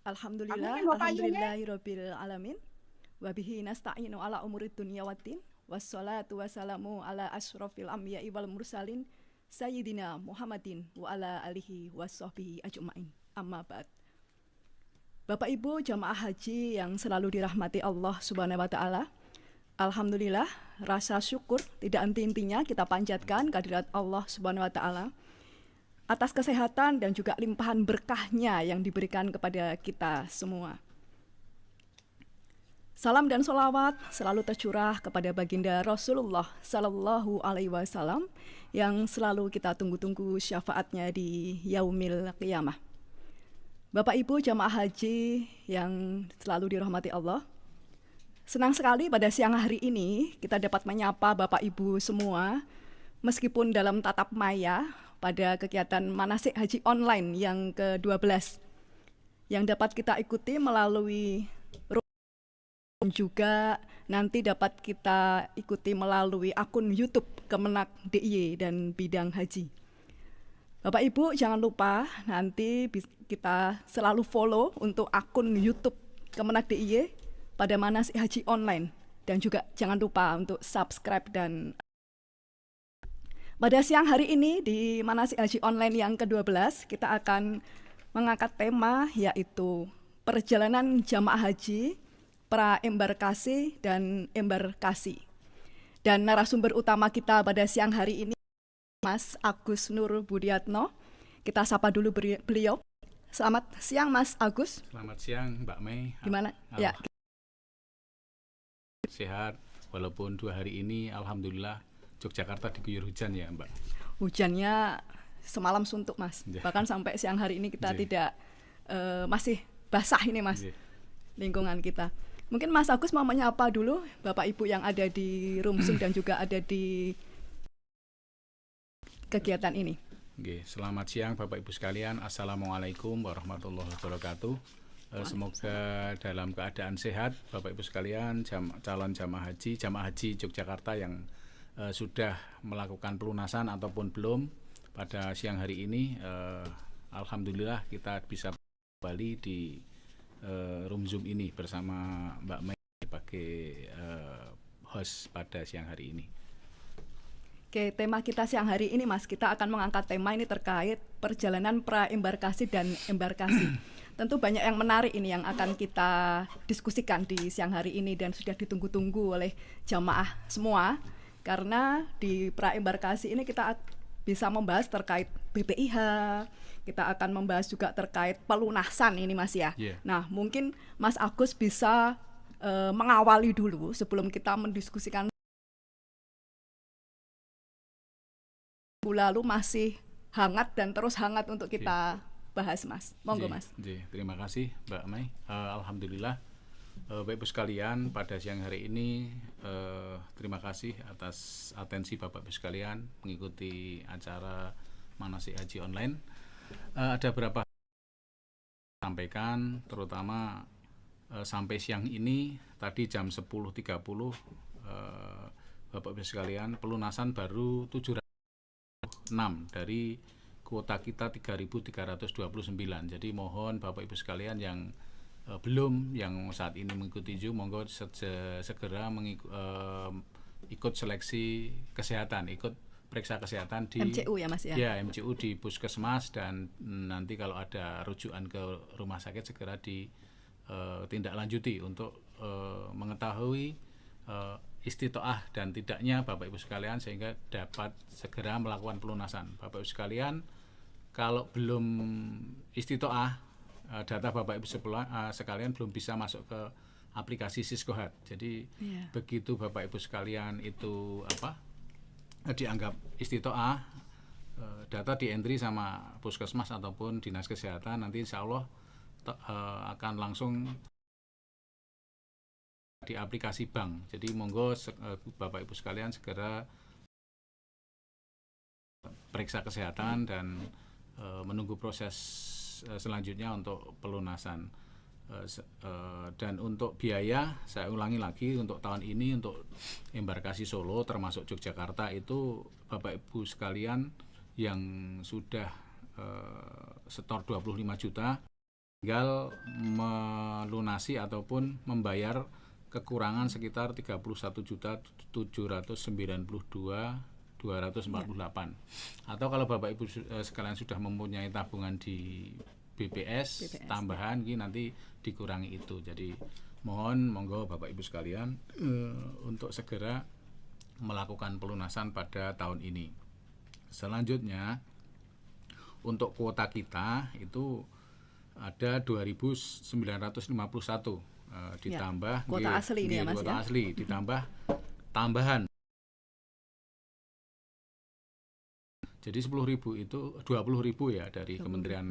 Alhamdulillah, Amin Bapak Ibunya. alhamdulillahirabbil alamin. Wa bihi nasta'inu ala umurid dunya waddin. Wassalatu wassalamu ala asyrofil anbiya'i wal mursalin sayyidina Muhammadin wa ala alihi washabbihi ajmain. Amma ba'd. Bapak Ibu jamaah haji yang selalu dirahmati Allah Subhanahu wa taala. Alhamdulillah, rasa syukur tidak henti-hentinya kita panjatkan kehadirat Allah Subhanahu wa taala atas kesehatan dan juga limpahan berkahnya yang diberikan kepada kita semua. Salam dan sholawat selalu tercurah kepada baginda Rasulullah Sallallahu Alaihi Wasallam yang selalu kita tunggu-tunggu syafaatnya di yaumil qiyamah. Bapak Ibu jamaah haji yang selalu dirahmati Allah, senang sekali pada siang hari ini kita dapat menyapa Bapak Ibu semua meskipun dalam tatap maya pada kegiatan manasik haji online yang ke-12 yang dapat kita ikuti melalui dan juga nanti dapat kita ikuti melalui akun YouTube Kemenak DIY dan Bidang Haji. Bapak Ibu jangan lupa nanti kita selalu follow untuk akun YouTube Kemenak DIY pada manasik haji online, dan juga jangan lupa untuk subscribe. Dan pada siang hari ini di manasik haji online yang ke-12 kita akan mengangkat tema yaitu perjalanan jamaah haji, pra-embarkasi dan embarkasi. Dan narasumber utama kita pada siang hari ini Mas Agus Nur Budiatno. Kita sapa dulu beliau. Selamat siang Mas Agus. Selamat siang Mbak Mei. Gimana? Ya. Sehat, walaupun 2 hari ini alhamdulillah Yogyakarta diguyur hujan ya Mbak. Hujannya semalam suntuk Mas. Bahkan sampai siang hari ini kita tidak masih basah ini Mas, lingkungan kita. Mungkin Mas Agus mau menyapa dulu Bapak Ibu yang ada di Rumsum dan juga ada di kegiatan ini. Selamat siang Bapak Ibu sekalian. Assalamualaikum warahmatullahi wabarakatuh. Semoga dalam keadaan sehat Bapak Ibu sekalian, calon jamaah haji Yogyakarta yang sudah melakukan pelunasan ataupun belum pada siang hari ini. Alhamdulillah kita bisa kembali di room Zoom ini bersama Mbak Mei sebagai host pada siang hari ini. Oke, tema kita siang hari ini Mas, kita akan mengangkat tema ini terkait perjalanan pra-embarkasi dan embarkasi. Tentu banyak yang menarik ini yang akan kita diskusikan di siang hari ini dan sudah ditunggu-tunggu oleh jamaah semua. Karena di pra-embarkasi ini kita bisa membahas terkait BPIH, kita akan membahas juga terkait pelunasan ini Mas ya. Nah, mungkin Mas Agus bisa mengawali dulu sebelum kita mendiskusikan. Lalu masih hangat dan terus hangat untuk kita bahas Mas. Monggo Mas. Terima kasih Mbak Mei. Alhamdulillah Bapak Ibu sekalian, pada siang hari ini terima kasih atas atensi Bapak Ibu sekalian mengikuti acara manasik haji online. Ada beberapa sampaikan, terutama sampai siang ini tadi jam 10.30 Bapak Ibu sekalian, pelunasan baru 706 dari kuota kita 3.329. Jadi mohon Bapak Ibu sekalian yang belum, yang saat ini mengikuti Zoom, monggo segera ikut seleksi kesehatan, ikut periksa kesehatan di MCU ya Mas ya? Ya, MCU di puskesmas, dan nanti kalau ada rujukan ke rumah sakit segera ditindaklanjuti untuk mengetahui istitoah dan tidaknya Bapak Ibu sekalian, sehingga dapat segera melakukan pelunasan. Bapak Ibu sekalian, kalau belum istitoah, data Bapak Ibu sekalian belum bisa masuk ke aplikasi Siskohat. Jadi begitu Bapak Ibu sekalian itu dianggap istitoah, data di entry sama puskesmas ataupun dinas kesehatan, nanti insya Allah akan langsung di aplikasi bank. Jadi monggo Bapak Ibu sekalian segera periksa kesehatan dan menunggu proses selanjutnya untuk pelunasan. Dan untuk biaya, saya ulangi lagi, untuk tahun ini untuk embarkasi Solo termasuk Yogyakarta itu Bapak Ibu sekalian yang sudah setor 25 juta tinggal melunasi ataupun membayar kekurangan sekitar 31.792.248. Atau kalau Bapak Ibu sekalian sudah mempunyai tabungan di BPS tambahan ini nanti dikurangi itu. Jadi monggo Bapak Ibu sekalian untuk segera melakukan pelunasan pada tahun ini. Selanjutnya untuk kuota kita itu ada 2.951 ditambah kuota asli ini ya Mas kuota ya. asli ditambah tambahan. Jadi 10.000 itu 20.000 ya dari Kementerian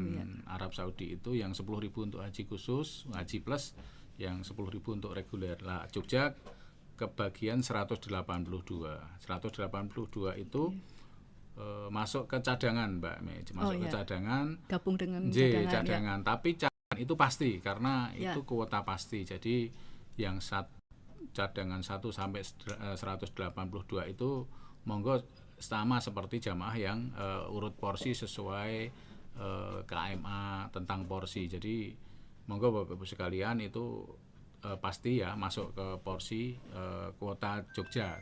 Arab Saudi itu, yang 10.000 untuk haji khusus, haji plus, yang 10.000 untuk reguler. Lah Jogja kebagian 182 itu masuk ke cadangan Mbak Mei, masuk ke cadangan, gabung dengan cadangan ya. Tapi cadangan itu pasti karena itu kuota pasti. Jadi yang cadangan 1 sampai 182 itu monggo sama seperti jamaah yang urut porsi sesuai KMA tentang porsi. Jadi monggo Bapak Ibu sekalian itu pasti ya masuk ke porsi kuota Jogja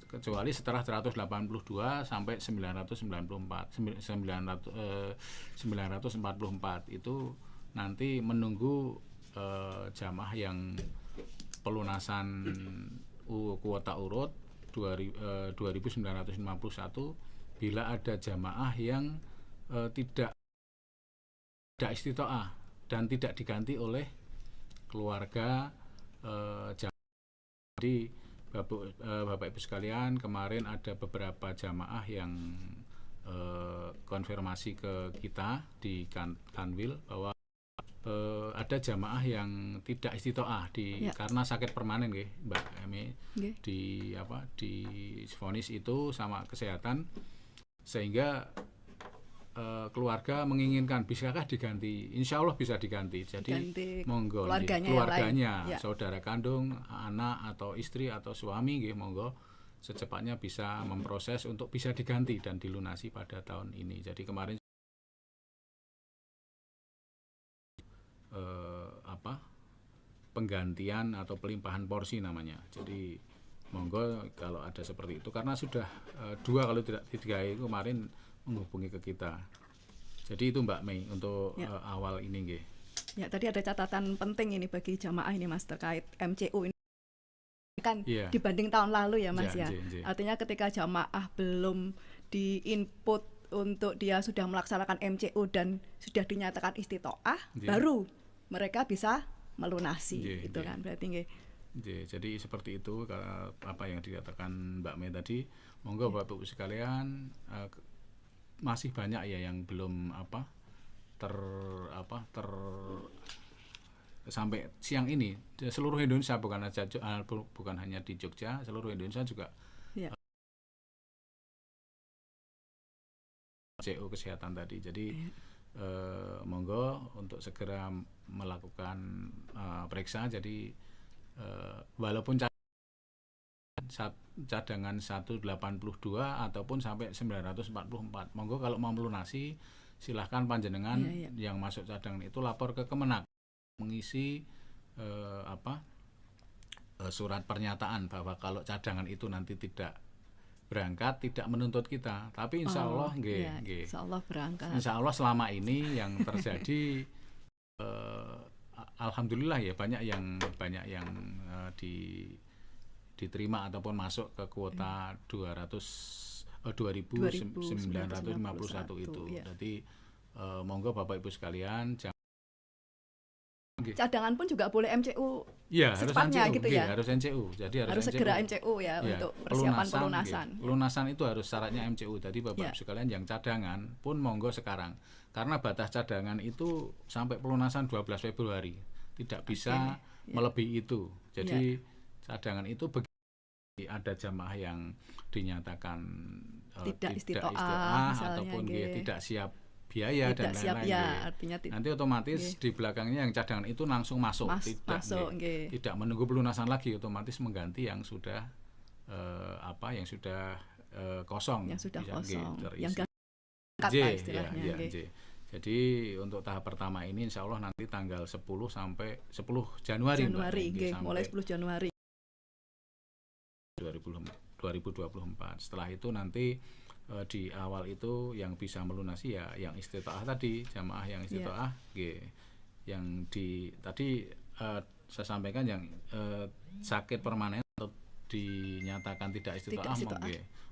kecuali setelah 182 sampai 944 itu nanti menunggu jamaah yang pelunasan kuota urut 2.951 bila ada jamaah yang tidak istitoah dan tidak diganti oleh keluarga jadi Bapak Ibu sekalian, kemarin ada beberapa jamaah yang konfirmasi ke kita di Kanwil bahwa ada jamaah yang tidak istitoah karena sakit permanen Mbak Emi, di vonis itu sama kesehatan, sehingga keluarga menginginkan bisakah diganti. Insya Allah bisa diganti. Jadi monggo keluarganya saudara kandung, anak atau istri atau suami monggo secepatnya bisa memproses untuk bisa diganti dan dilunasi pada tahun ini. Jadi kemarin penggantian atau pelimpahan porsi namanya. Jadi monggo kalau ada seperti itu, karena sudah 2 kalau tidak 3 itu kemarin menghubungi ke kita. Jadi itu Mbak Mei untuk awal ini Ya, tadi ada catatan penting ini bagi jamaah ini Mas terkait MCU ini kan dibanding tahun lalu ya Mas ya. Artinya ketika jamaah belum di-input untuk dia sudah melaksanakan MCU dan sudah dinyatakan istitoah, baru mereka bisa melunasi itu kan berarti Jadi seperti itu apa yang dikatakan Mbak Mei tadi. Monggo Bapak Ibu sekalian, masih banyak ya yang belum sampai siang ini seluruh Indonesia, bukan hanya di Jogja, seluruh Indonesia juga CO kesehatan tadi. Jadi monggo untuk segera melakukan periksa. Jadi walaupun cadangan 182 ataupun sampai 944, monggo kalau mau melunasi silahkan panjenengan yang masuk cadangan itu lapor ke Kemenak, mengisi surat pernyataan bahwa kalau cadangan itu nanti tidak berangkat, tidak menuntut kita, tapi insya Allah insya Allah berangkat. Insya Allah selama ini yang terjadi alhamdulillah ya banyak yang diterima ataupun masuk ke kuota 2.951 itu. Jadi monggo Bapak Ibu sekalian, cadangan pun juga boleh MCU secepatnya gitu ya. Harus MCU. Jadi harus segera MCU untuk persiapan pelunasan. Pelunasan itu harus syaratnya MCU. Jadi Bapak Ibu sekalian yang cadangan pun monggo sekarang. Karena batas cadangan itu sampai pelunasan 12 Februari. Tidak bisa melebihi itu. Jadi cadangan itu ada jamaah yang dinyatakan tidak istitoah ataupun tidak siap biaya dan lain-lain. Nanti otomatis di belakangnya yang cadangan itu langsung masuk, tidak menunggu pelunasan lagi, otomatis mengganti yang sudah kosong, yang sudah bisa kosong, terisi. yang Jadi untuk tahap pertama ini insya Allah nanti tanggal 10 sampai 10 Januari, Januari, Mbak, mulai 10 Januari 2024. Setelah itu nanti di awal itu yang bisa melunasi ya yang istitoah tadi, jamaah yang istitoah, yang tadi saya sampaikan yang sakit permanen atau dinyatakan tidak istitoah,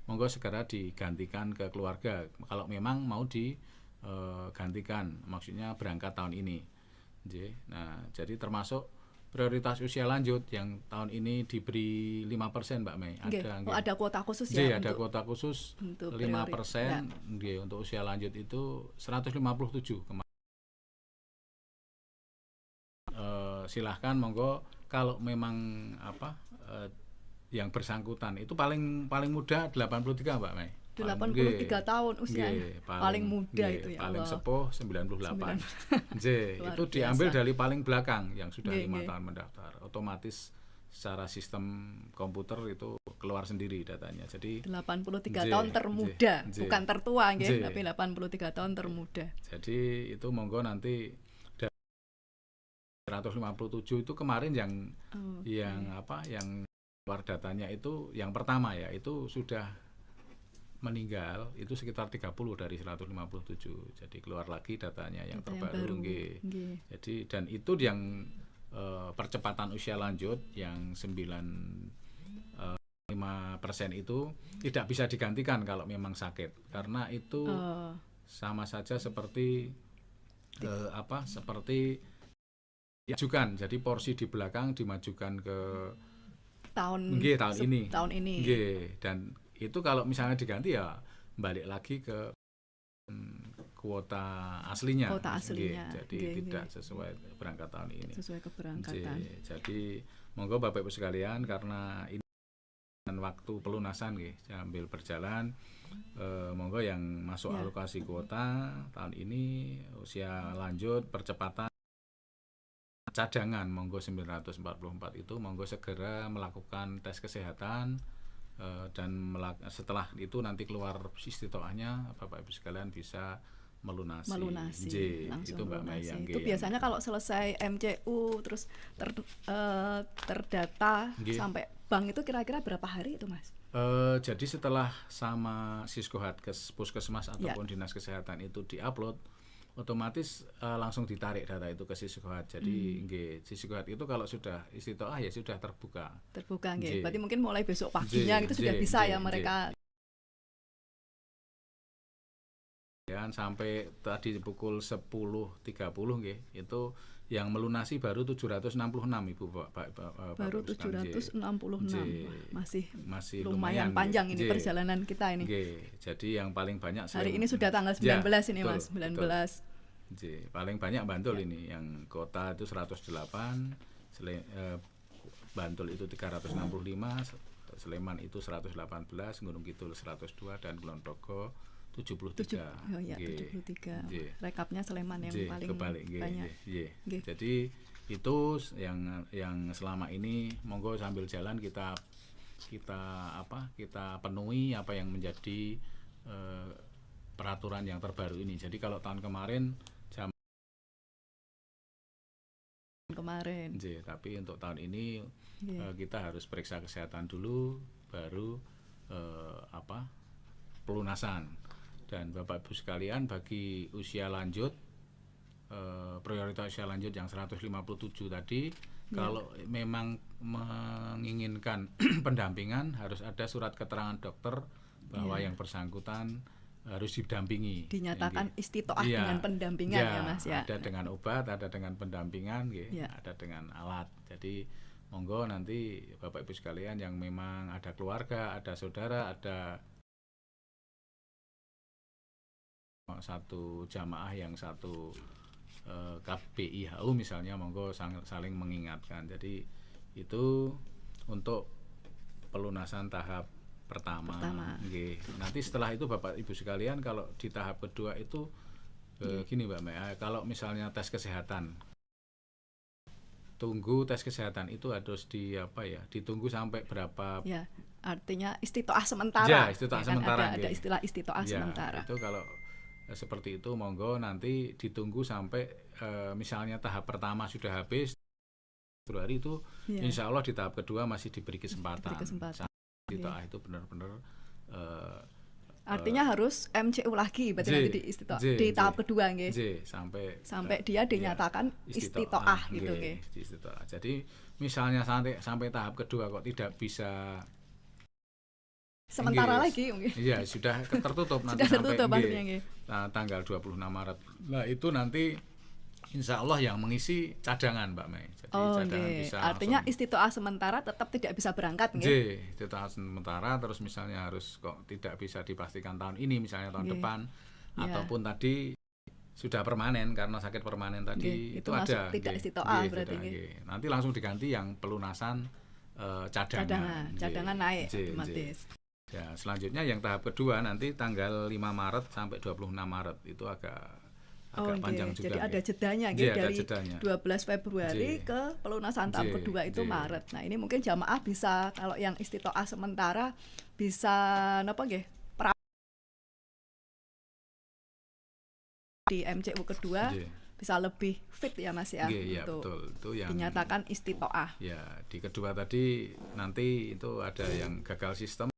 monggo segera digantikan ke keluarga kalau memang mau digantikan, maksudnya berangkat tahun ini. Nah, jadi termasuk prioritas usia lanjut yang tahun ini diberi 5%, Mbak Mei. Ada kuota khusus ya? Ada kuota khusus 5% ya. Untuk usia lanjut itu 157 kemarin. Silahkan monggo kalau memang yang bersangkutan itu paling muda 83, Mbak Mei. 83 tahun usianya, paling muda itu ya. Paling sepuh 98. Itu diambil dari paling belakang yang sudah 5 tahun mendaftar. Otomatis secara sistem komputer itu keluar sendiri datanya. Jadi 83 tahun termuda, bukan tertua tapi 83 tahun termuda. Jadi itu monggo nanti 157 itu kemarin yang keluar datanya itu yang pertama ya, itu sudah meninggal itu sekitar 30 dari 157. Jadi keluar lagi datanya yang terbaru. Jadi dan itu yang percepatan usia lanjut yang 5% itu tidak bisa digantikan kalau memang sakit, karena itu sama saja seperti seperti dimajukan. Jadi porsi di belakang dimajukan ke tahun ini. Dan itu kalau misalnya diganti ya balik lagi ke kuota aslinya. Jadi tidak sesuai berangkat tahun ini. Sesuai keberangkatan. Jadi monggo Bapak Ibu sekalian, karena ini waktu pelunasan sambil berjalan, monggo yang masuk alokasi kuota tahun ini usia lanjut percepatan cadangan monggo 944 itu monggo segera melakukan tes kesehatan. Dan setelah itu nanti keluar istitoahnya, Bapak Ibu sekalian bisa melunasi itu Mbak Mei. Itu biasanya kalau selesai MCU terus terdata sampai bank itu kira-kira berapa hari itu, Mas? Jadi setelah sama Siskohatkes, Puskesmas ataupun Dinas Kesehatan itu diupload, otomatis langsung ditarik data itu ke Siskohat. Jadi Siskohat itu kalau sudah istitoah ya sudah terbuka. Berarti mungkin mulai besok paginya itu sudah bisa ya mereka. Sampai tadi pukul 10.30 itu yang melunasi baru 766 Ibu Pak. Baru 766. Masih lumayan panjang ini perjalanan kita ini. Jadi yang paling banyak hari ini sudah tanggal 19 ini Mas, 19. Paling banyak Bantul ini yang kota itu 108, Bantul itu 365, Sleman itu 118, Gunung Kidul 102 dan Kulon Progo 73. 73. Rekapnya Sleman yang paling banyak. Jadi itu yang selama ini monggo sambil jalan kita penuhi apa yang menjadi peraturan yang terbaru ini. Jadi kalau tahun kemarin tapi untuk tahun ini kita harus periksa kesehatan dulu baru pelunasan. Dan Bapak Ibu sekalian, bagi usia lanjut prioritas usia lanjut yang 157 tadi, kalau memang menginginkan pendampingan harus ada surat keterangan dokter bahwa yang bersangkutan harus didampingi. Dinyatakan istitoah dengan pendampingan ya Mas ya. Ada dengan obat, ada dengan pendampingan, ada dengan alat. Jadi monggo nanti Bapak Ibu sekalian yang memang ada keluarga, ada saudara, ada satu jamaah yang satu KBIHU misalnya, monggo saling mengingatkan. Jadi itu untuk pelunasan tahap pertama. Nanti setelah itu Bapak Ibu sekalian, kalau di tahap kedua itu gini Mbak Mei, kalau misalnya tes kesehatan, tunggu tes kesehatan itu harus ditunggu sampai berapa? Ya, artinya istitoah sementara. Istitoah sementara. Ada istilah istitoah sementara. Itu kalau seperti itu monggo nanti ditunggu sampai misalnya tahap pertama sudah habis Februari itu, insya Allah di tahap kedua masih diberi kesempatan. Istitoah itu benar-benar artinya harus MCU lagi berarti nanti di tahap kedua nggih. Sampai dia dinyatakan istitoah gitu nggih. Jadi misalnya sampai tahap kedua kok tidak bisa sementara lagi mungkin. Iya, sudah tertutup nanti sampai tanggal 26 Maret. Nah, itu nanti insya Allah yang mengisi cadangan, Mbak Mei. Jadi cadangan bisa artinya istitoah sementara tetap tidak bisa berangkat nggih. Istitoah sementara terus misalnya harus kok tidak bisa dipastikan tahun ini misalnya tahun depan ataupun tadi sudah permanen karena sakit permanen tadi itu ada tidak istitoah berarti nanti langsung diganti yang pelunasan cadangan naik otomatis. Ya, selanjutnya yang tahap kedua nanti tanggal 5 Maret sampai 26 Maret itu agak panjang juga. Jadi ada jedanya dari 12 Februari ke pelunasan tahap kedua itu Maret. Nah, ini mungkin jamaah bisa kalau yang istitoah sementara bisa napa nggih? Di MCU kedua bisa lebih fit ya Mas ya untuk betul. Itu yang dinyatakan istitoah. Ya, di kedua tadi nanti itu ada yang gagal sistem.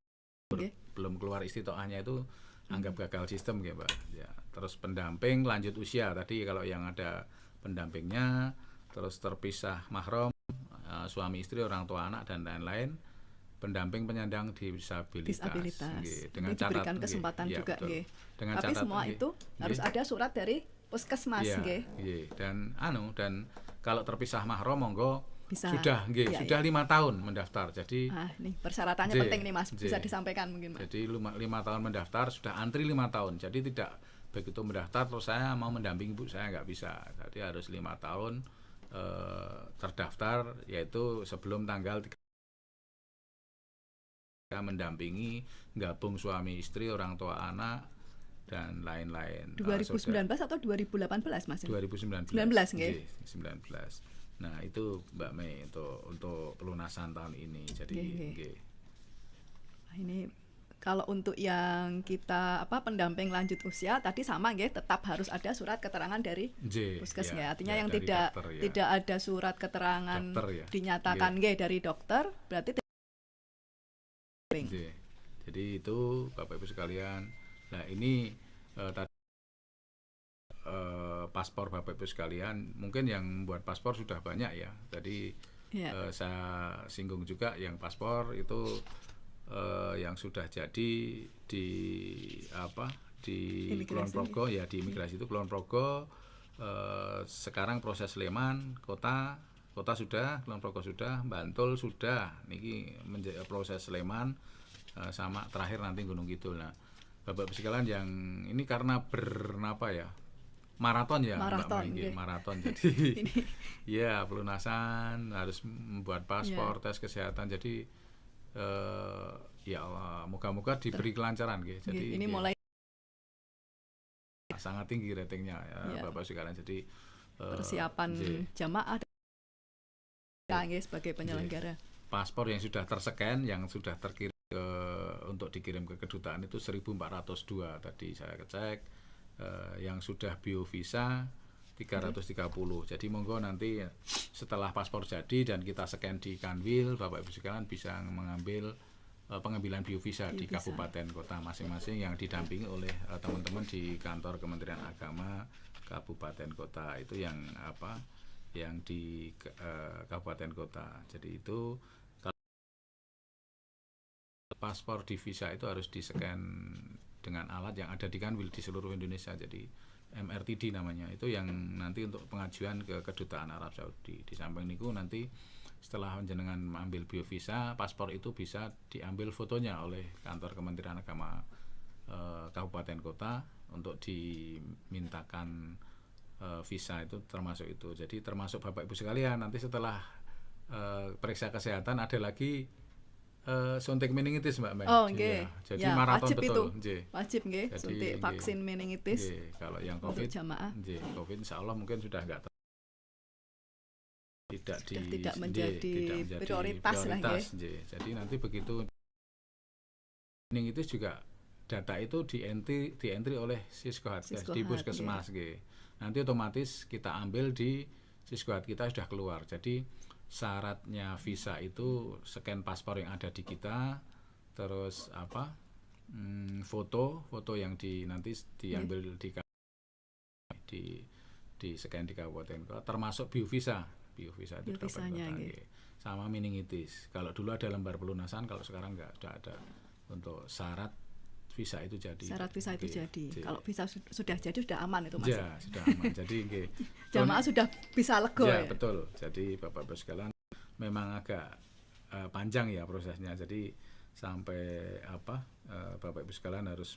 Belum keluar istitoahnya itu anggap gagal sistem ya Mbak. Ya, terus pendamping lanjut usia tadi kalau yang ada pendampingnya, terus terpisah mahram, suami istri, orang tua anak dan lain-lain, pendamping penyandang disabilitas. Dengan diberikan kesempatan juga nggih. Tapi semua itu harus ada surat dari puskesmas nggih. Dan kalau terpisah mahram monggo sudah 5 tahun mendaftar. Jadi nih persyaratannya penting nih Mas, bisa disampaikan mungkin Mas. Jadi 5 tahun mendaftar, sudah antri 5 tahun. Jadi tidak begitu mendaftar terus saya mau mendampingi ibu, saya nggak bisa. Jadi harus 5 tahun terdaftar, yaitu sebelum tanggal 3 mendampingi, gabung suami istri, orang tua anak dan lain-lain. 2019 atau 2018 Mas? 2019 nggih. 19. Nah, itu Mbak Mei untuk pelunasan tahun ini. Jadi ini kalau untuk yang kita pendamping lanjut usia tadi sama nggih, tetap harus ada surat keterangan dari puskes nggih. Artinya yang tidak dokter, tidak ada surat keterangan dokter, dinyatakan nggih dari dokter berarti jadi itu Bapak Ibu sekalian. Nah, ini paspor Bapak Ibu sekalian, mungkin yang buat paspor sudah banyak ya. Tadi saya singgung juga yang paspor itu yang sudah jadi di Kulon Progo ya, di imigrasi itu Kulon Progo. Sekarang proses Sleman kota sudah, Kulon Progo sudah, Bantul sudah. Niki proses Sleman sama terakhir nanti Gunung Kidul. Nah, Bapak Ibu sekalian yang ini karena maraton ya, maraton. Jadi ya pelunasan harus membuat paspor, tes kesehatan. Jadi ya Allah, moga-moga diberi kelancaran gitu. Jadi ini mulai sangat tinggi ratingnya ya, Bapak sekalian. Jadi persiapan jamaah sebagai penyelenggara. Paspor yang sudah terscan, yang sudah terkirim untuk dikirim ke kedutaan itu 1402 tadi saya cek. Yang sudah biovisa 330. Jadi monggo nanti setelah paspor jadi dan kita scan di Kanwil, Bapak Ibu sekalian bisa mengambil pengambilan biovisa di kabupaten kota masing-masing yang didampingi oleh teman-teman di kantor Kementerian Agama kabupaten kota. Itu yang yang di kabupaten kota. Jadi itu kalau paspor di visa itu harus di-scan dengan alat yang ada di Kanwil di seluruh Indonesia. Jadi MRTD namanya, itu yang nanti untuk pengajuan ke kedutaan Arab Saudi. Di samping niku nanti setelah jenengan mengambil biovisa, paspor itu bisa diambil fotonya oleh kantor Kementerian Agama kabupaten kota untuk dimintakan visa, itu termasuk itu. Jadi termasuk Bapak Ibu sekalian nanti setelah periksa kesehatan ada lagi suntik meningitis Mbak Mei. Ya, jadi maraton wajib betul. Wajib nggih suntik vaksin meningitis. Kalau yang COVID jamaah. COVID insya Allah mungkin sudah enggak tidak menjadi prioritas lah nggih. Jadi nanti begitu meningitis juga data itu di entry oleh Siskohat di Siskohat, puskesmas nggih. Nanti otomatis kita ambil di Siskohat kita sudah keluar. Jadi syaratnya visa itu scan paspor yang ada di kita, terus foto yang nanti diambil di scan di kabupaten kota, termasuk biovisa itu dapat kota, sama meningitis. Kalau dulu ada lembar pelunasan, kalau sekarang enggak, sudah ada untuk syarat visa itu jadi. Syarat visa itu jadi. Kalau visa sudah jadi sudah aman itu Mas. Ya, sudah aman. Jadi jamaah sudah bisa lego ya. Betul. Jadi Bapak-Bapak sekalian memang agak panjang ya prosesnya. Jadi sampai Bapak Ibu sekalian harus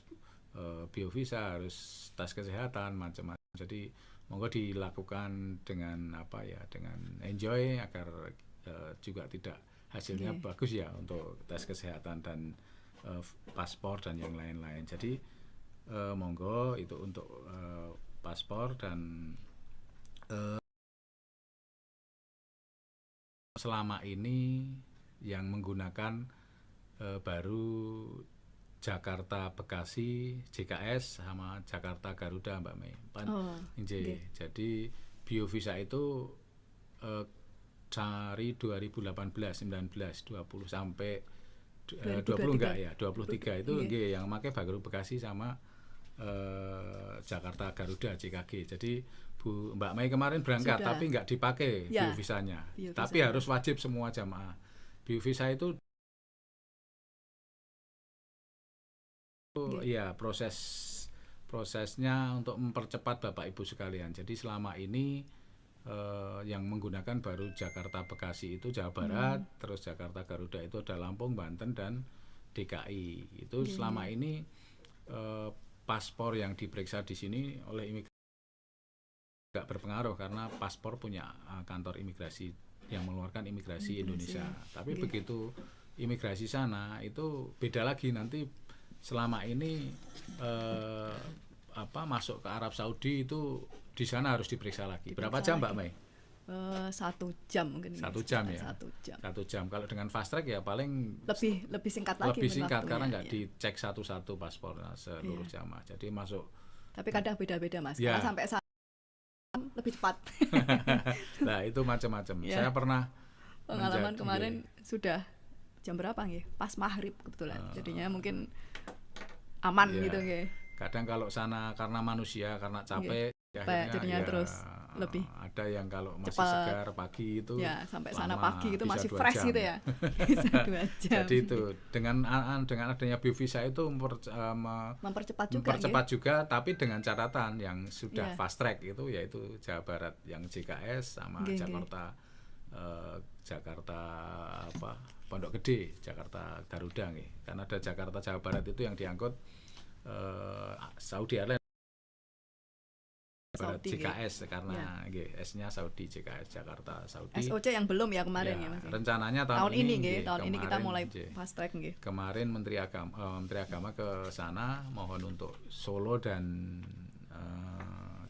biovisa, harus tes kesehatan macam-macam. Jadi monggo dilakukan dengan dengan enjoy agar juga tidak hasilnya bagus ya untuk tes kesehatan dan paspor dan yang lain-lain. Jadi monggo itu untuk paspor dan selama ini yang menggunakan baru Jakarta Bekasi JKS sama Jakarta Garuda Mbak Mei. Jadi biovisa itu dari 2018, 19, 20 sampai 20 enggak ya, 23 itu yang pakai baru Bekasi sama Jakarta Garuda JKG. Jadi Mbak Mei kemarin berangkat tapi enggak dipakai biovisanya. Tapi harus wajib semua jamaah. Biovisa itu ya prosesnya untuk mempercepat Bapak Ibu sekalian. Jadi selama ini yang menggunakan baru Jakarta Bekasi itu Jawa Barat, terus Jakarta Garuda itu ada Lampung, Banten dan DKI. Itu selama ini paspor yang diperiksa di sini oleh imigrasi nggak berpengaruh karena paspor punya kantor imigrasi yang mengeluarkan imigrasi Indonesia. Tapi begitu imigrasi sana itu beda lagi, nanti selama ini masuk ke Arab Saudi itu di sana harus diperiksa lagi. Berapa jam Mbak Mei? 1 jam mungkin. 1 jam ya. 1 jam. Kalau dengan fast track ya paling lebih singkat lagi. Lebih singkat karena nggak dicek satu-satu paspor seluruh jamaah. Jadi masuk. Tapi kadang beda-beda Mas. Karena sampai lebih cepat. Nah itu macam-macam. Saya pernah pengalaman kemarin sudah jam berapa nggih? Pas maghrib kebetulan. Jadinya mungkin aman gitu nggih. Kadang kalau sana karena manusia, karena capek jadinya terus lebih ada yang kalau masih segar pagi itu sampai lama, sana pagi itu masih fresh jam. Gitu ya. Bisa 2 jam. Jadi itu dengan adanya biovisa itu mempercepat juga tapi dengan catatan yang sudah fast track itu yaitu Jawa Barat yang JKS sama Jakarta Pondok Gede, Jakarta Garuda nih. Karena ada Jakarta Jawa Barat itu yang diangkut Saudi Airlines JKS karena S-nya Saudi JKS Jakarta Saudi. SOC yang belum ya kemarin ya Mas. Rencananya tahun ini kita mulai fast track nggih. Kemarin Menteri Agama ke sana mohon untuk Solo dan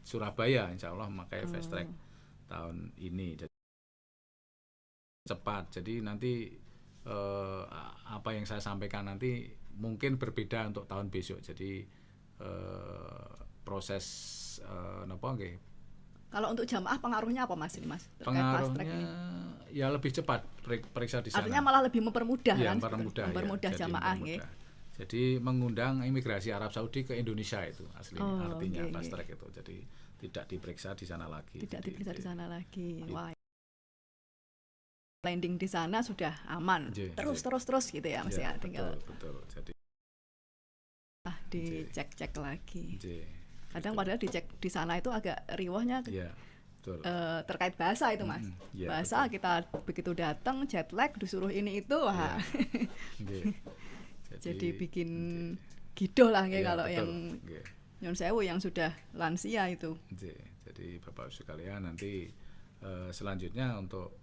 Surabaya insya Allah memakai fast track tahun ini. Jadi cepat. Jadi nanti apa yang saya sampaikan nanti mungkin berbeda untuk tahun besok. Jadi proses Kalau untuk jamaah pengaruhnya apa Mas ini Mas? Pengaruhnya ya lebih cepat periksa di sana. Artinya malah lebih mempermudah ya, kan? Mempermudah jamaah nggih. Jadi mengundang imigrasi Arab Saudi ke Indonesia itu aslinya artinya fast track itu. Jadi tidak diperiksa di sana lagi. Di sana lagi. Wah. Landing di sana sudah aman. Terus gitu ya Mas ya. Tinggal betul. Jadi dicek lagi. Kadang padahal dicek di sana itu agak riwahnya terkait bahasa itu Mas. Bahasa kita begitu datang jet lag disuruh ini itu wah. Jadi bikin gidoh lah kalau yang Nyun Sewu yang sudah lansia itu. Jadi Bapak sekalian nanti selanjutnya untuk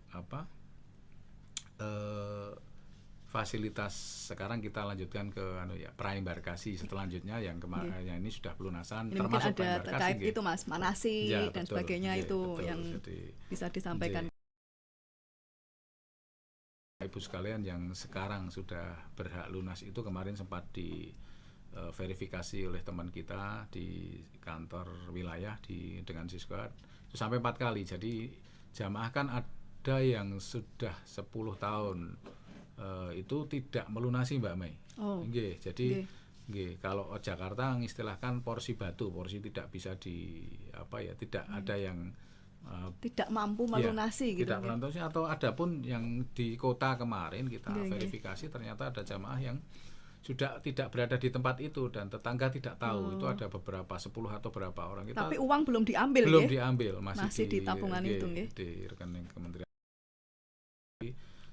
fasilitas sekarang kita lanjutkan ke praembarkasi selanjutnya yang kemarin yang ini sudah pelunasan ini termasuk ada terkait itu Mas manasi dan sebagainya itu yang bisa disampaikan Ibu sekalian yang sekarang sudah berhak lunas itu kemarin sempat verifikasi oleh teman kita di kantor wilayah dengan Sisquad itu sampai 4 kali. Jadi jamaah kan ada yang sudah 10 tahun itu tidak melunasi Mbak Mei. Nggih, jadi nggih, kalau Jakarta mengistilahkan porsi batu, porsi tidak bisa tidak ada yang tidak mampu melunasi gitu. Tidak melunasi, atau ada pun yang di kota kemarin kita verifikasi ternyata ada jamaah yang sudah tidak berada di tempat itu dan tetangga tidak tahu. Itu ada beberapa 10 atau berapa orang kita. Tapi uang belum diambil. Belum diambil, masih di tabungan itu di rekening kementerian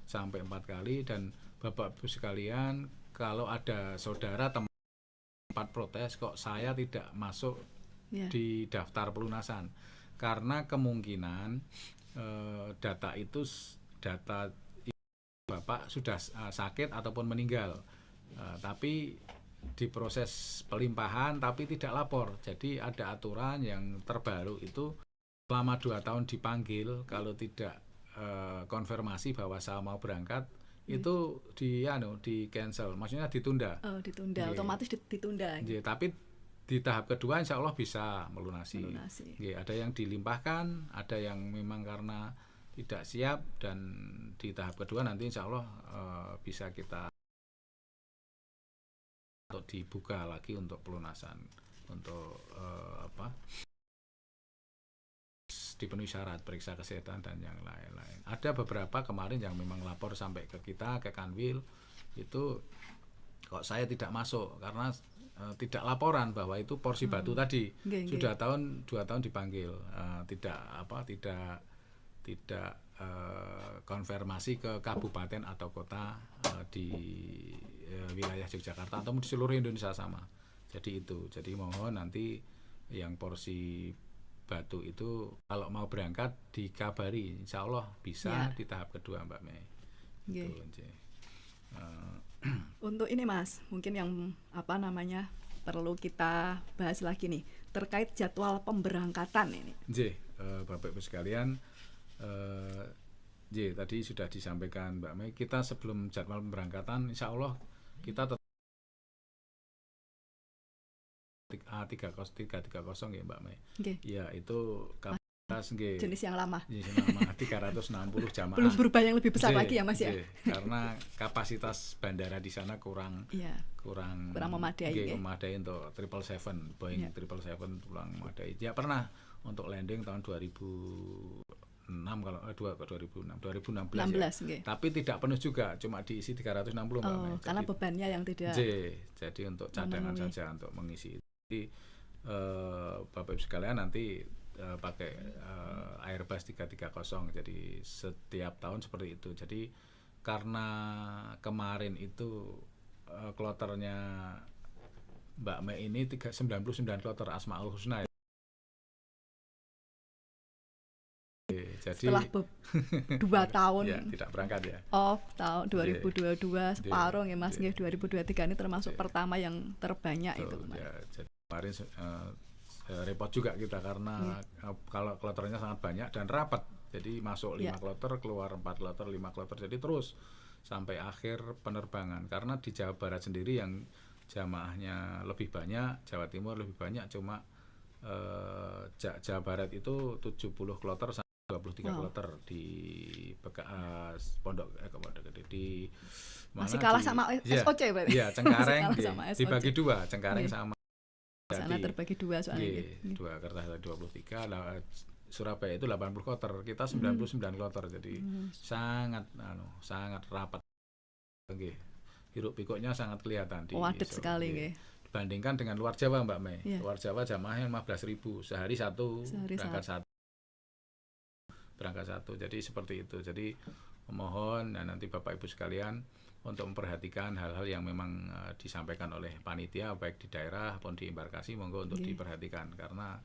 sampai 4 kali. Dan Bapak Ibu sekalian, kalau ada saudara tempat protes kok saya tidak masuk di daftar pelunasan, karena kemungkinan data Bapak sudah sakit ataupun meninggal. Tapi diproses pelimpahan tapi tidak lapor. Jadi ada aturan yang terbaru itu selama 2 tahun dipanggil, kalau tidak konfirmasi bahwa saya mau berangkat itu di cancel, maksudnya ditunda. Otomatis ditunda. Tapi di tahap kedua insya Allah bisa melunasi. Ada yang dilimpahkan, ada yang memang karena tidak siap, dan di tahap kedua nanti insya Allah bisa kita untuk dibuka lagi untuk pelunasan, untuk dipenuhi syarat, periksa kesehatan dan yang lain-lain. Ada beberapa kemarin yang memang lapor sampai ke kita, ke Kanwil, itu kok saya tidak masuk karena tidak laporan bahwa itu porsi batu tadi. Sudah 2 tahun dipanggil, tidak konfirmasi ke kabupaten atau kota di wilayah Yogyakarta atau di seluruh Indonesia sama. Jadi mohon nanti yang porsi batu itu kalau mau berangkat dikabari, insya Allah bisa di tahap kedua Mbak Mei. Untuk ini Mas, mungkin yang perlu kita bahas lagi nih terkait jadwal pemberangkatan ini. Bapak Ibu sekalian, tadi sudah disampaikan Mbak Mei, kita sebelum jadwal pemberangkatan insya Allah kita tetap A330 ya Mbak Mei. Ya, itu kapasitas jenis yang lama. 360 jamaah. Belum berubah yang lebih besar lagi ya Mas ya. Karena kapasitas bandara di sana kurang memadai untuk 777, Boeing 777 kurang memadai. Ya pernah untuk landing tahun 2016 ya. Tapi tidak penuh juga, cuma diisi 360 Mbak Mei. Karena bebannya yang tidak. Jadi untuk cadangan saja untuk mengisi. Jadi Bapak Ibu sekalian nanti pakai Airbus 330. Jadi setiap tahun seperti itu. Jadi karena kemarin itu kloternya Mbak Mei ini 99 kloter Asmaul Husna. Jadi setelah 2 tahun tidak berangkat ya. Tahun 2022 separuh ya Mas, 2023 ini termasuk pertama yang terbanyak itu. Jadi kemarin repot juga kita karena kalau kloternya sangat banyak dan rapat. Jadi masuk 5 kloter, keluar 4 kloter, 5 kloter. Jadi terus sampai akhir penerbangan. Karena di Jawa Barat sendiri yang jamaahnya lebih banyak, Jawa Timur lebih banyak, cuma Jawa Barat itu 70 kloter 23 kloter di Pondok Gede di masih kalah sama SOC berarti. Iya, Cengkareng dibagi 2, Cengkareng sama sana terbagi 2 soalnya. 2 Kertajati 23, Surabaya itu 80 kloter, kita 99 kloter. Jadi sangat rapat. Hiruk pikuknya sangat kelihatan wadet sekali nggih. Dibandingkan dengan luar Jawa Mbak Mei. Luar Jawa jamaahnya 15.000 sehari berangkat satu. Jadi seperti itu. Jadi mohon nanti Bapak Ibu sekalian untuk memperhatikan hal-hal yang memang disampaikan oleh panitia baik di daerah maupun di embarkasi, monggo untuk diperhatikan karena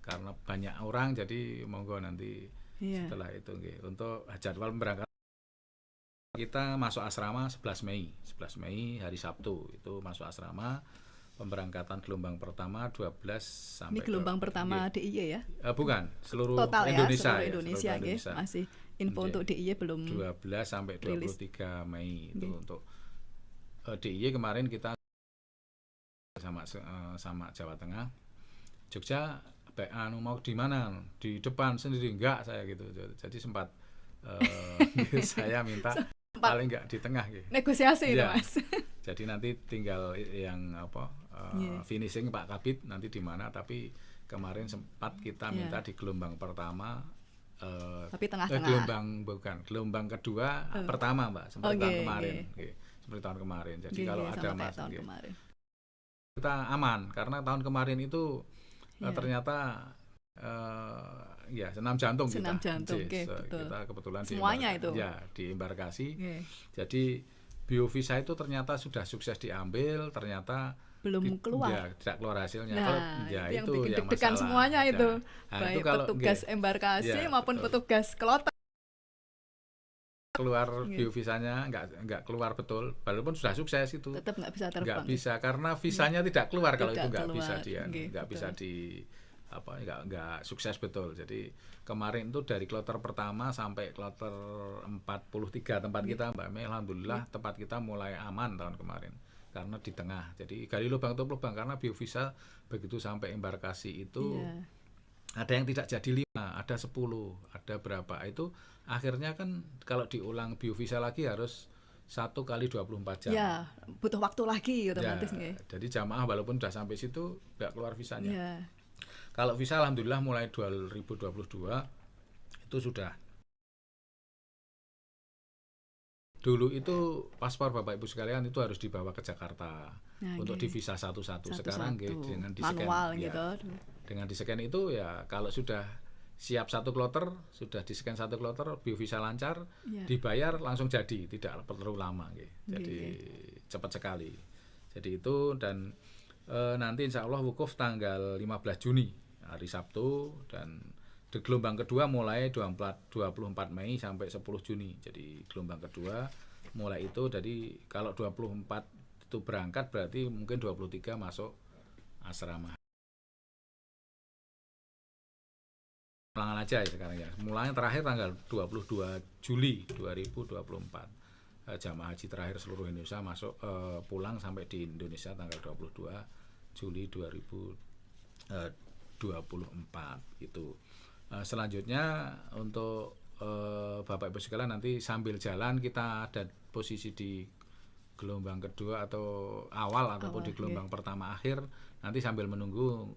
karena banyak orang, jadi monggo nanti setelah itu untuk jadwal pemberangkatan kita masuk asrama 11 Mei hari Sabtu itu masuk asrama. Pemberangkatan gelombang pertama 12 sampai. Ini gelombang pertama DIY ya? Bukan, seluruh total Indonesia. Seluruh Indonesia. Masih info untuk DIY belum 12 sampai 23 Mei itu untuk DIY kemarin kita sama Jawa Tengah. Jogja mau di mana? Di depan sendiri enggak saya gitu. Jadi sempat saya minta paling enggak di tengah gitu. Negosiasi itu Ya. Mas. Jadi nanti tinggal yang finishing Pak Kabid nanti di mana, tapi kemarin sempat kita minta di gelombang pertama tapi tengah-tengah. Gelombang kedua pertama Mbak, seperti tahun kemarin. Seperti tahun kemarin. Jadi kalau ada masalah kita aman karena tahun kemarin itu ternyata senam jantung kita. Betul. Kita kebetulan semuanya itu. Ya, di embarkasi. Jadi biovisa itu ternyata sudah sukses diambil, ternyata belum keluar. Ya, tidak keluar hasilnya. Yang bikin deg-degan semuanya itu. Baik itu petugas embarkasi maupun petugas kloter. Keluar biovisanya nggak keluar betul, walaupun sudah sukses itu. Tetap nggak bisa terbang. Nggak bisa karena visanya tidak keluar kalau itu nggak bisa bisa nggak sukses betul. Jadi kemarin itu dari kloter pertama sampai kloter 43 tempat kita Mbak Mei, alhamdulillah tempat kita mulai aman tahun kemarin karena di tengah. Jadi gali lubang tutup lubang karena biovisa begitu sampai embarkasi itu ada yang tidak jadi 5, ada 10, ada berapa itu akhirnya kan kalau diulang biovisa lagi harus 1 kali 24 jam. Ya, butuh waktu lagi otomatis Jadi jamaah walaupun sudah sampai situ nggak keluar visanya. Kalau visa alhamdulillah mulai 2022 itu sudah. Dulu itu paspor Bapak Ibu sekalian itu harus dibawa ke Jakarta untuk di visa satu-satu. Sekarang dengan di-scan dengan di-scan itu ya kalau sudah siap satu kloter, sudah di-scan satu kloter, biovisa lancar, dibayar langsung jadi, tidak perlu lama Jadi cepat sekali. Jadi itu dan nanti insya Allah wukuf tanggal 15 Juni hari Sabtu dan di gelombang kedua mulai 24 Mei sampai 10 Juni. Jadi gelombang kedua mulai itu, jadi kalau 24 itu berangkat berarti mungkin 23 masuk asrama. Ulangan aja ya sekarang ya. Mulanya terakhir tanggal 22 Juli 2024. Jamaah haji terakhir seluruh Indonesia masuk pulang sampai di Indonesia tanggal 22 Juli 2024 itu. Selanjutnya untuk Bapak Ibu sekalian nanti sambil jalan kita ada posisi di gelombang kedua atau awal ataupun di gelombang pertama akhir, nanti sambil menunggu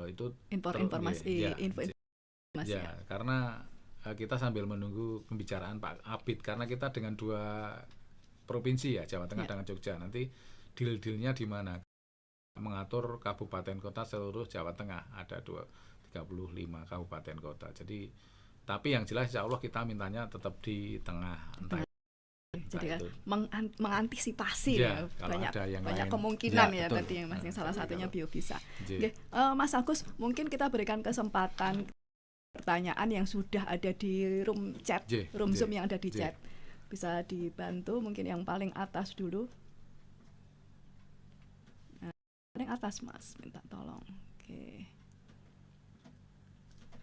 itu informasi. Karena kita sambil menunggu pembicaraan Pak Abid karena kita dengan 2 provinsi ya, Jawa Tengah dengan Jogja. Nanti deal-dealnya di mana? Mengatur kabupaten kota seluruh Jawa Tengah, ada 35 kabupaten kota. Jadi tapi yang jelas insya Allah kita mintanya tetap di tengah. Jadi kan mengantisipasi banyak kemungkinan betul. Tadi yang Mas yang salah satunya biovisa. Mas Agus, mungkin kita berikan kesempatan pertanyaan yang sudah ada di room chat, Zoom yang ada di chat. Bisa dibantu mungkin yang paling atas dulu. Paling atas Mas, minta tolong. Oke.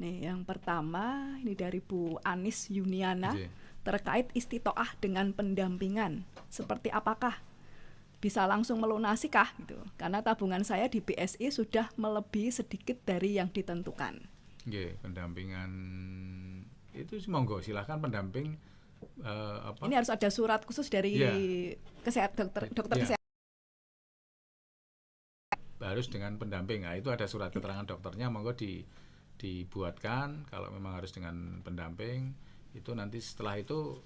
Nih yang pertama ini dari Bu Anis Yuniana terkait istitoah dengan pendampingan. Seperti apakah bisa langsung melunasi kah gitu? Karena tabungan saya di BSI sudah melebihi sedikit dari yang ditentukan. Pendampingan itu monggo silahkan pendamping Ini harus ada surat khusus dari dokter kesehatan. Harus dengan pendamping. Nah, itu ada surat keterangan dokternya, monggo dibuatkan kalau memang harus dengan pendamping. Itu nanti setelah itu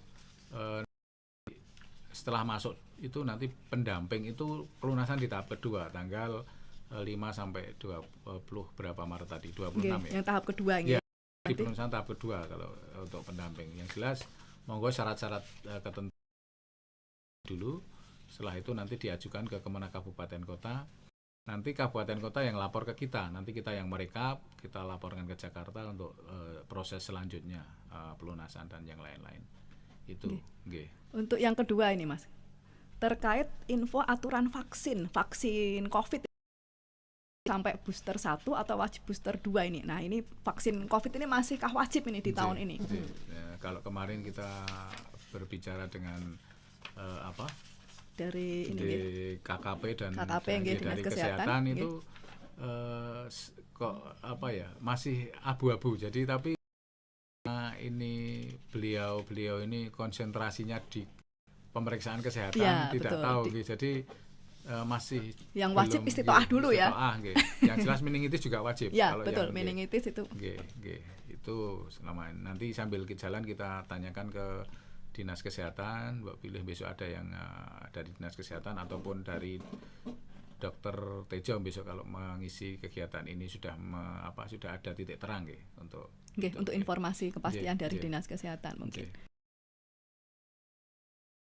setelah masuk itu nanti pendamping itu pelunasan di tahap kedua tanggal 5 sampai 20 berapa Maret tadi 26 ya. Yang tahap kedua ya. Di pelunasan tahap kedua kalau untuk pendamping. Yang jelas monggo syarat-syarat ketentuan dulu. Setelah itu nanti diajukan ke Kemenak Kabupaten Kota. Nanti kabupaten kota yang lapor ke kita, nanti kita yang merekap, kita laporkan ke Jakarta untuk proses selanjutnya pelunasan dan yang lain-lain. Itu. Untuk yang kedua ini Mas, terkait info aturan vaksin COVID sampai booster 1 atau wajib booster 2 ini. Nah ini vaksin COVID ini masihkah wajib ini di tahun ini? Ya, kalau kemarin kita berbicara dengan dari ini di nggih. KKP dan KKP nggih, dari Dinas kesehatan Kesehatan, itu kok apa ya, masih abu-abu. Jadi tapi ini beliau ini konsentrasinya di pemeriksaan kesehatan, Iya, tidak betul. tahu nggih. Jadi masih Yang wajib belum, istitoah nggih, dulu ya. istitoah, nggih. Yang jelas meningitis juga wajib. Ya, Kalau betul. yang, nggih, Meningitis itu. nggih. Itu selama nanti sambil jalan kita tanyakan ke Dinas Kesehatan, Mbak pilih besok ada yang dari Dinas Kesehatan ataupun dari Dokter Tejo besok kalau mengisi kegiatan ini sudah sudah ada titik terang nggih untuk informasi kepastian dari nggih. Dinas Kesehatan mungkin. Nggih.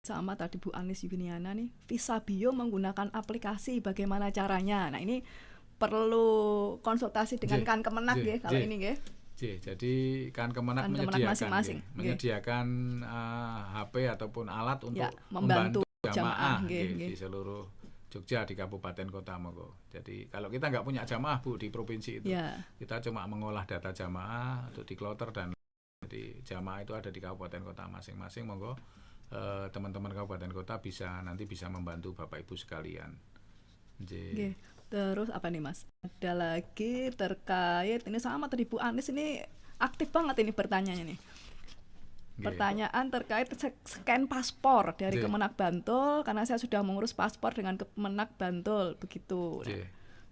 Sama tadi Bu Anis Yuniana nih, Visabio menggunakan aplikasi, bagaimana caranya? Nah, ini perlu konsultasi dengan Kemenak ya kalau ini nggih. Jadi Kemenak masing-masing menyediakan HP ataupun alat untuk ya, membantu jamaah di seluruh Jogja, di kabupaten kota monggo. Jadi kalau kita nggak punya jamaah Bu di provinsi itu, kita cuma mengolah data jamaah untuk dikloter, dan jadi jamaah itu ada di kabupaten kota masing-masing monggo. Teman-teman kabupaten kota nanti bisa membantu Bapak Ibu sekalian. Terus apa nih Mas? Ada lagi terkait ini sama tadi Bu Anis, ini aktif banget ini pertanyaannya nih. Pertanyaan terkait scan paspor dari Kemenak Bantul, karena saya sudah mengurus paspor dengan Kemenak Bantul begitu.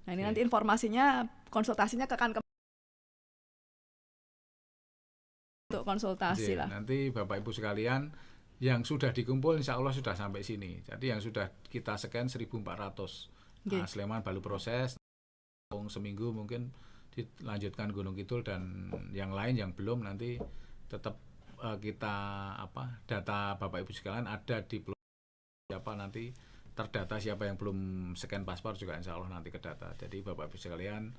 Nah ini nanti informasinya, konsultasinya ke untuk konsultasi lah. Nanti Bapak Ibu sekalian yang sudah dikumpul insya Allah sudah sampai sini. Jadi yang sudah kita scan 1.400. Nah, Sleman baru proses, seminggu mungkin dilanjutkan Gunung Kidul, dan yang lain yang belum nanti tetap kita data Bapak Ibu sekalian ada di siapa nanti terdata, siapa yang belum scan paspor juga insya Allah nanti ke data. Jadi Bapak Ibu sekalian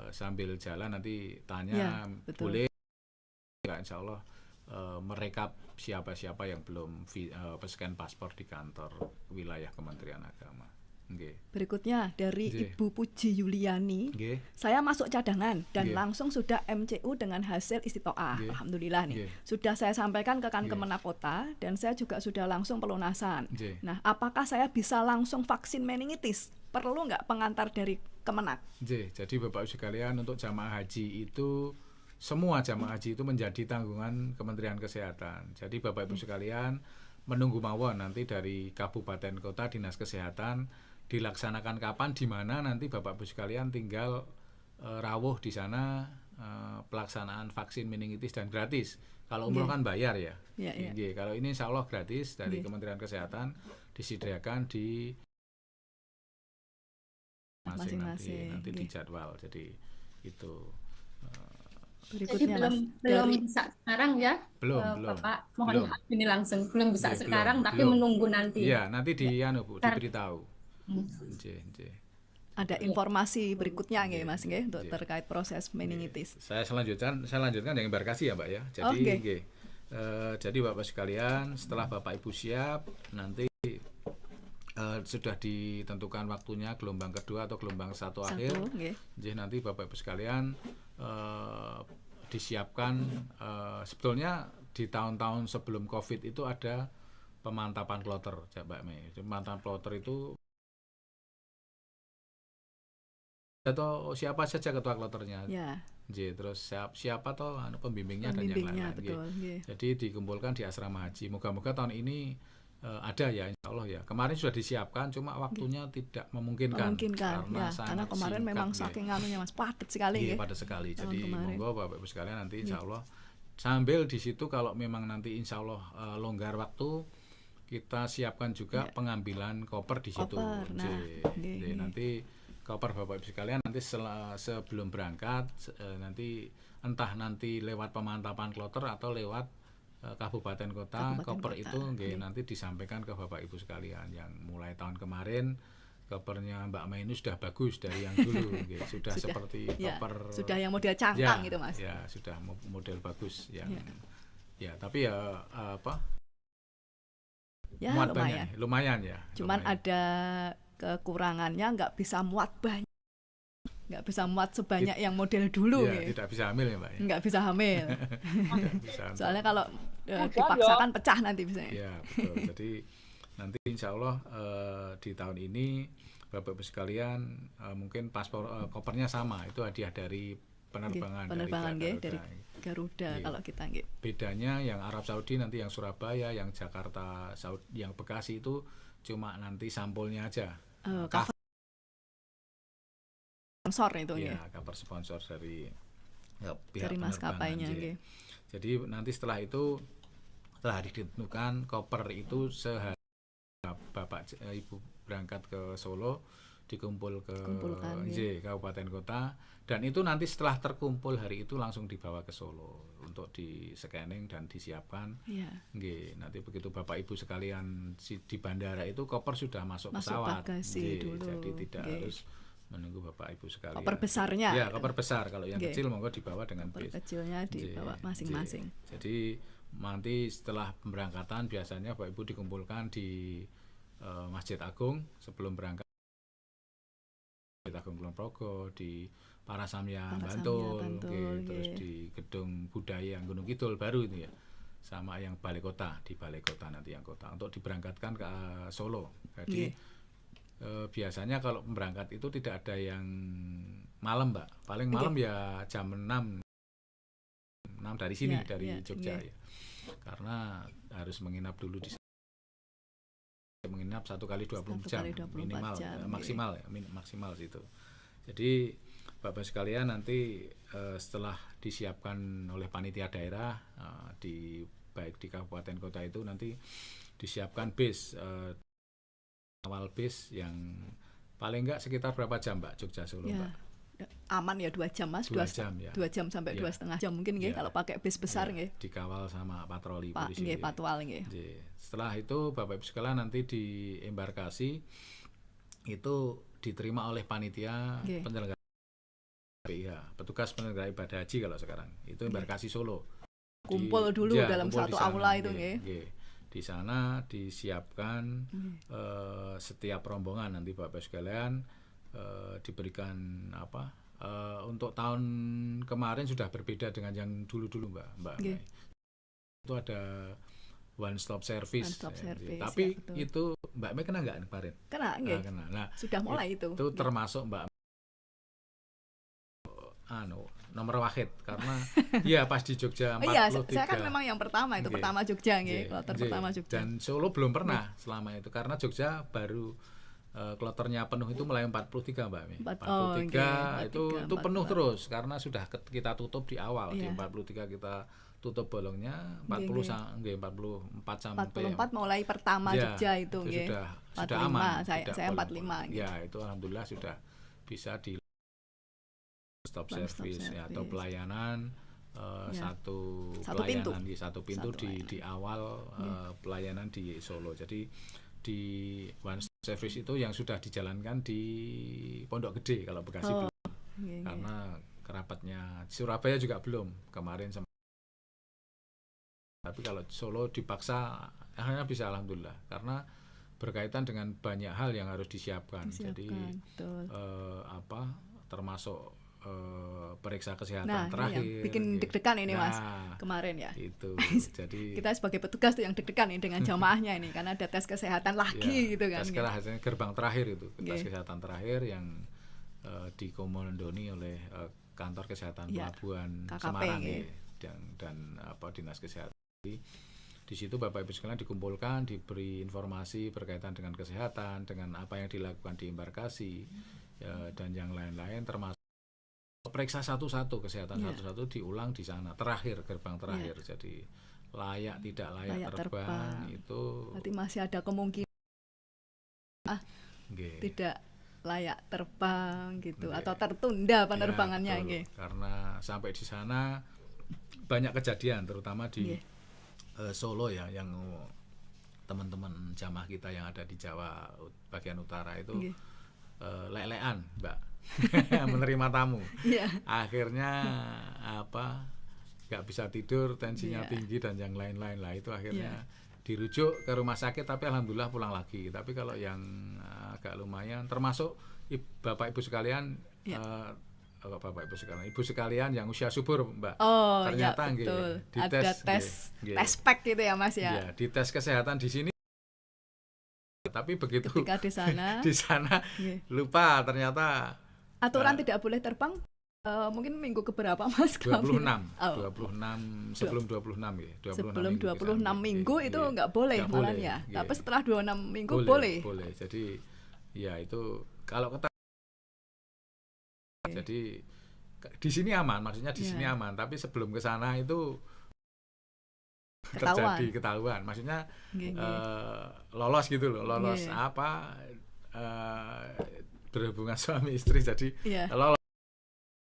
sambil jalan nanti tanya boleh, insya Allah merekap siapa-siapa yang belum scan paspor di kantor wilayah Kementerian Agama. Berikutnya dari Ibu Puji Yuliani, saya masuk cadangan dan langsung sudah MCU dengan hasil istitoah. Alhamdulillah nih, sudah saya sampaikan ke Kemenak Kota dan saya juga sudah langsung pelunasan. Nah, apakah saya bisa langsung vaksin meningitis? Perlu nggak pengantar dari Kemenak? Jadi Bapak Ibu sekalian, untuk jamaah haji itu, semua jamaah haji itu menjadi tanggungan Kementerian Kesehatan. Jadi Bapak Ibu sekalian menunggu mawon nanti dari kabupaten kota Dinas Kesehatan dilaksanakan kapan, di mana nanti Bapak Ibu sekalian tinggal rawuh di sana pelaksanaan vaksin meningitis dan gratis. Kalau umroh kan bayar ya. Kalau ini insya Allah gratis dari Kementerian Kesehatan disediakan di masing-masing nanti dijadwal. Jadi itu. Jadi belum bisa sekarang ya, belum Bapak, mohon maaf ini langsung belum bisa sekarang, tapi menunggu nanti. Iya, nanti Bu, diberitahu. Ada informasi berikutnya nggih Mas nggih untuk terkait proses meningitis. Saya lanjutkan yang embarkasi ya Mbak ya. Jadi jadi Bapak sekalian, setelah Bapak Ibu siap, nanti sudah ditentukan waktunya gelombang kedua atau gelombang satu akhir. Jadi nanti Bapak Ibu sekalian disiapkan, sebetulnya di tahun-tahun sebelum COVID itu ada pemantapan kloter, Mbak Mei. Pemantapan kloter itu atau siapa saja ketua kloternya, terus siapa toh pembimbingnya dan yang lain-lain. Jadi dikumpulkan di asrama haji. Moga-moga tahun ini ada ya, insya Allah ya. Kemarin sudah disiapkan, cuma waktunya tidak memungkinkan karena kemarin memang saking anunya Mas, padat sekali. Padat sekali. Jadi monggo Bapak Ibu sekalian nanti insya Allah sambil di situ kalau memang nanti insya Allah longgar waktu, kita siapkan juga pengambilan koper di situ. Nanti koper Bapak Ibu sekalian nanti sebelum berangkat nanti entah nanti lewat pemantapan kloter atau lewat kabupaten kota, koper itu nanti disampaikan ke Bapak Ibu sekalian. Yang mulai tahun kemarin kopernya Mbak Mai ini sudah bagus dari yang dulu, sudah seperti koper sudah yang model cangkang gitu Mas. Ya, sudah model bagus yang tapi muat lumayan ya. Cuman ada kekurangannya, nggak bisa muat banyak, nggak bisa muat sebanyak yang model dulu. Tidak bisa hamil ya Mbak ya? Nggak bisa hamil. Soalnya kalau dipaksakan pecah nanti bisa. Betul. Jadi nanti insya Allah di tahun ini Bapak Ibu sekalian mungkin paspor kopernya sama, itu hadiah dari penerbangan nggih, dari Garuda. Garuda Nggih. kalau kita nggih. Bedanya yang Arab Saudi nanti yang Surabaya, yang Jakarta, yang Bekasi itu cuma nanti sampulnya aja. Cover sponsor itu nggih. Ya, cover sponsor dari pihak Dari maskapainya penerbangan, nggih. Jadi nanti setelah itu, setelah ditentukan koper itu sehari Bapak Ibu berangkat ke Solo, Kumpulkan, kabupaten kota, dan itu nanti setelah terkumpul hari itu langsung dibawa ke Solo untuk di scanning dan disiapkan. Iya. Nggih, nanti begitu Bapak Ibu sekalian di bandara itu koper sudah masuk pesawat. Bagasi Nggih, dulu. jadi tidak Nggih. harus menunggu Bapak Ibu sekalian. Koper besarnya. Ya, koper besar. Kalau yang Nggih. kecil monggo dibawa dengan Koper bis. kecilnya dibawa Nggih, masing-masing. nggih. Jadi nanti setelah pemberangkatan biasanya Bapak Ibu dikumpulkan di Masjid Agung sebelum berangkat. Masjid Agung Kulon Progo, di Parasamya Bantul, terus di Gedung Budaya Gunung Kidul baru itu ya, sama yang balai kota, di balai kota nanti yang kota untuk diberangkatkan ke Solo. Jadi biasanya kalau pemberangkat itu tidak ada yang malam, Mbak, paling malam ya jam 6 dari sini, dari Jogja ya, karena harus menginap dulu di menginap 1 kali 24 jam minimal, maksimal ya, maksimal situ. Jadi Bapak sekalian nanti setelah disiapkan oleh panitia daerah baik di kabupaten kota itu nanti disiapkan bis, awal bis yang paling enggak sekitar berapa jam Mbak, Jogja Solo ya. Mbak? Aman ya 2 jam Mas, 2 jam ya. 2 jam sampai 2,5 jam mungkin nggih kalau pakai bis besar nggih. Dikawal sama patroli Pak polisi. nggih, patwal nggih. Setelah itu Bapak Ibu sekalian nanti di embarkasi itu diterima oleh panitia penyelenggara PIH, petugas penyelenggara ibadah haji kalau sekarang. Itu embarkasi Solo. Kumpul dulu dalam satu aula itu nggih. Di sana disiapkan setiap rombongan nanti Bapak sekalian diberikan untuk tahun kemarin sudah berbeda dengan yang dulu-dulu Mbak. Itu ada one stop service. Tapi ya, itu Mbak Mei kena nggak kemarin? Kena nggih. Kena. Nah, sudah mulai itu. Itu termasuk Mbak nomor wahid karena ya pas di Jogja 43. Iya, saya kan memang yang pertama itu, pertama Jogja nggih, kloter pertama Jogja. Dan Solo belum pernah selama itu karena Jogja baru kloternya penuh itu mulai 43 Mbak Mi. 43 itu penuh terus karena sudah kita tutup di awal. Di 43 kita tutup bolongnya, 44 sampai 44 mulai pertama Jogja itu nggih. Sudah aman. Saya 45 gitu. Ya, itu alhamdulillah sudah bisa di stop service ya, atau pelayanan satu pelayanan pintu. Satu pintu di awal pelayanan di Solo. Jadi di one stop service itu yang sudah dijalankan di Pondok Gede kalau Bekasi belum. Karena kerabatnya Surabaya juga belum kemarin. Tapi kalau Solo dipaksa akhirnya bisa alhamdulillah karena berkaitan dengan banyak hal yang harus disiapkan. Jadi termasuk periksa kesehatan terakhir. Bikin deg-degan ini Mas kemarin ya. Itu. Jadi kita sebagai petugas tuh yang deg-degan nih dengan jamaahnya ini karena ada tes kesehatan lagi gitu kan. Tes kesehatan gerbang terakhir itu, tes kesehatan terakhir yang dikomandoni oleh kantor kesehatan pelabuhan Semarang dan dinas kesehatan. Di situ Bapak Ibu sekalian dikumpulkan, diberi informasi berkaitan dengan kesehatan, dengan apa yang dilakukan di embarkasi dan yang lain-lain termasuk periksa satu-satu kesehatan satu-satu diulang di sana terakhir gerbang terakhir. Jadi layak tidak layak terbang itu berarti masih ada kemungkinan tidak layak terbang gitu atau tertunda penerbangannya karena sampai di sana banyak kejadian terutama di Solo ya, yang teman-teman jamaah kita yang ada di Jawa bagian utara itu lelean Mbak menerima tamu. Akhirnya nggak bisa tidur, tensinya tinggi dan yang lain-lain lah, itu akhirnya dirujuk ke rumah sakit tapi alhamdulillah pulang lagi. Tapi kalau yang agak lumayan termasuk Bapak Ibu sekalian Ibu sekalian yang usia subur Mbak, ternyata ada tes pack gitu ya Mas ya. Di tes kesehatan di sini tapi begitu ketika di sana di sana nggih. lupa ternyata Aturan tidak boleh terbang mungkin minggu keberapa Mas? 26 Oh. 26 sebelum 26 ya. 26 Sebelum minggu ke 26 sana. minggu Nggih, itu nggih. nggak boleh Nggak malah boleh, ya. nggih. Tapi setelah 26 minggu boleh, boleh. boleh. Jadi ya itu kalau jadi di sini aman, maksudnya di sini Ya. aman, tapi sebelum ke sana itu Ketahuan. terjadi ketahuan. Maksudnya Nggih, nggih. lolos gitu loh, lolos Nggih. apa berhubungan suami istri jadi Iya. lolos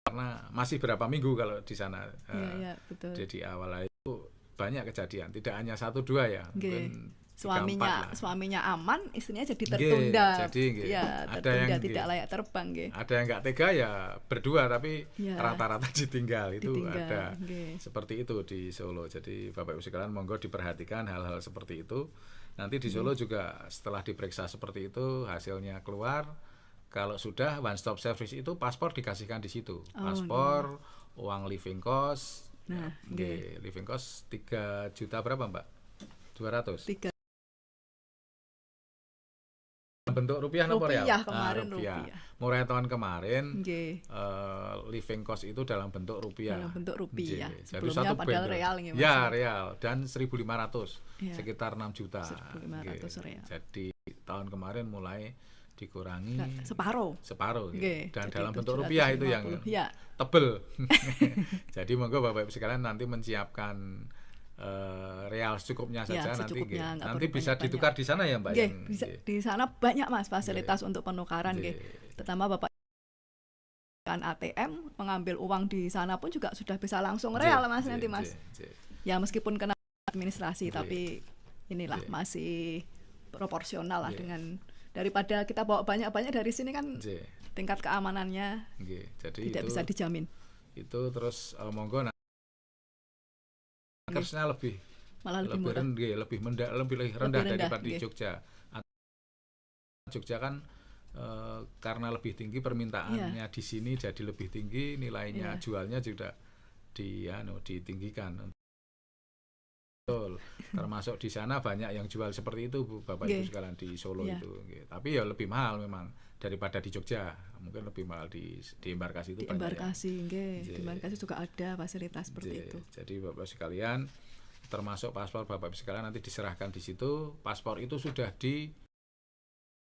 karena masih berapa minggu kalau di sana. Iya, iya, betul. Jadi awalnya itu banyak kejadian, tidak hanya 1-2 ya, Nggih. mungkin 3-4 lah. Suaminya aman, istrinya jadi Nggih, tertunda. jadi nggih. Ya, Ada tertunda yang tidak nggih. layak terbang nggih. Ada yang nggak tega ya berdua tapi Ya. rata-rata ditinggal itu Ditinggal, ada nggih. seperti itu di Solo. Jadi Bapak Ibu sekalian monggo diperhatikan hal-hal seperti itu. Nanti di Solo juga setelah diperiksa seperti itu hasilnya keluar, kalau sudah one stop service itu paspor dikasihkan di situ. Paspor, uang living cost. Nah, nggih, living cost 3 juta berapa Mbak? 200. 3 Bentuk rupiah napa real? rupiah kemarin rupiah. Mulai tahun kemarin Nggih. living cost itu dalam bentuk rupiah. Dalam bentuk rupiah. Jadi Sebelumnya satu padahal bendel. real nggih, Mas. Ya, real dan 1.500 Ya. sekitar 6 juta. 1.500 Nggih. real. Jadi tahun kemarin mulai dikurangi Separuh. separuh Nggih, dan jadi dalam bentuk rupiah itu yang 750. Ya. tebel. Jadi monggo Bapak Ibu sekalian nanti menyiapkan real secukupnya Ya, saja nanti secukupnya, nggih. nggak Nanti perlu bisa banyak-banyak. ditukar di sana ya Mbak Nggih, yang bisa nggih. di sana banyak Mas fasilitas untuk penukaran nggih. Nggih. Pertama Bapak kan ATM, mengambil uang di sana pun juga sudah bisa langsung Nggih, real Mas nggih, nanti Mas. nggih. Ya meskipun kena administrasi Nggih. tapi inilah Nggih. masih proporsional lah Nggih. dengan daripada kita bawa banyak-banyak dari sini kan Nggih. tingkat keamanannya Nggih. Jadi tidak itu bisa dijamin. itu terus monggo kersnya Malah lebih murah. lebih rendah rendah, daripada di nggih. Jogja. Jogja kan karena lebih tinggi permintaannya di sini jadi lebih tinggi nilainya, Iya. jualnya juga ditinggikan. Betul. Termasuk di sana banyak yang jual seperti itu Bu, Bapak Ibu Nggih. sekalian di Solo Iya. itu. Nggih. Tapi ya lebih mahal memang daripada di Jogja. Mungkin lebih mahal di embarkasi itu Di banyak yang- embarkasi nggih. Di Nggih. embarkasi juga ada fasilitas seperti Nggih. itu. Jadi Bapak sekalian termasuk paspor Bapak sekalian nanti diserahkan di situ. Paspor itu sudah di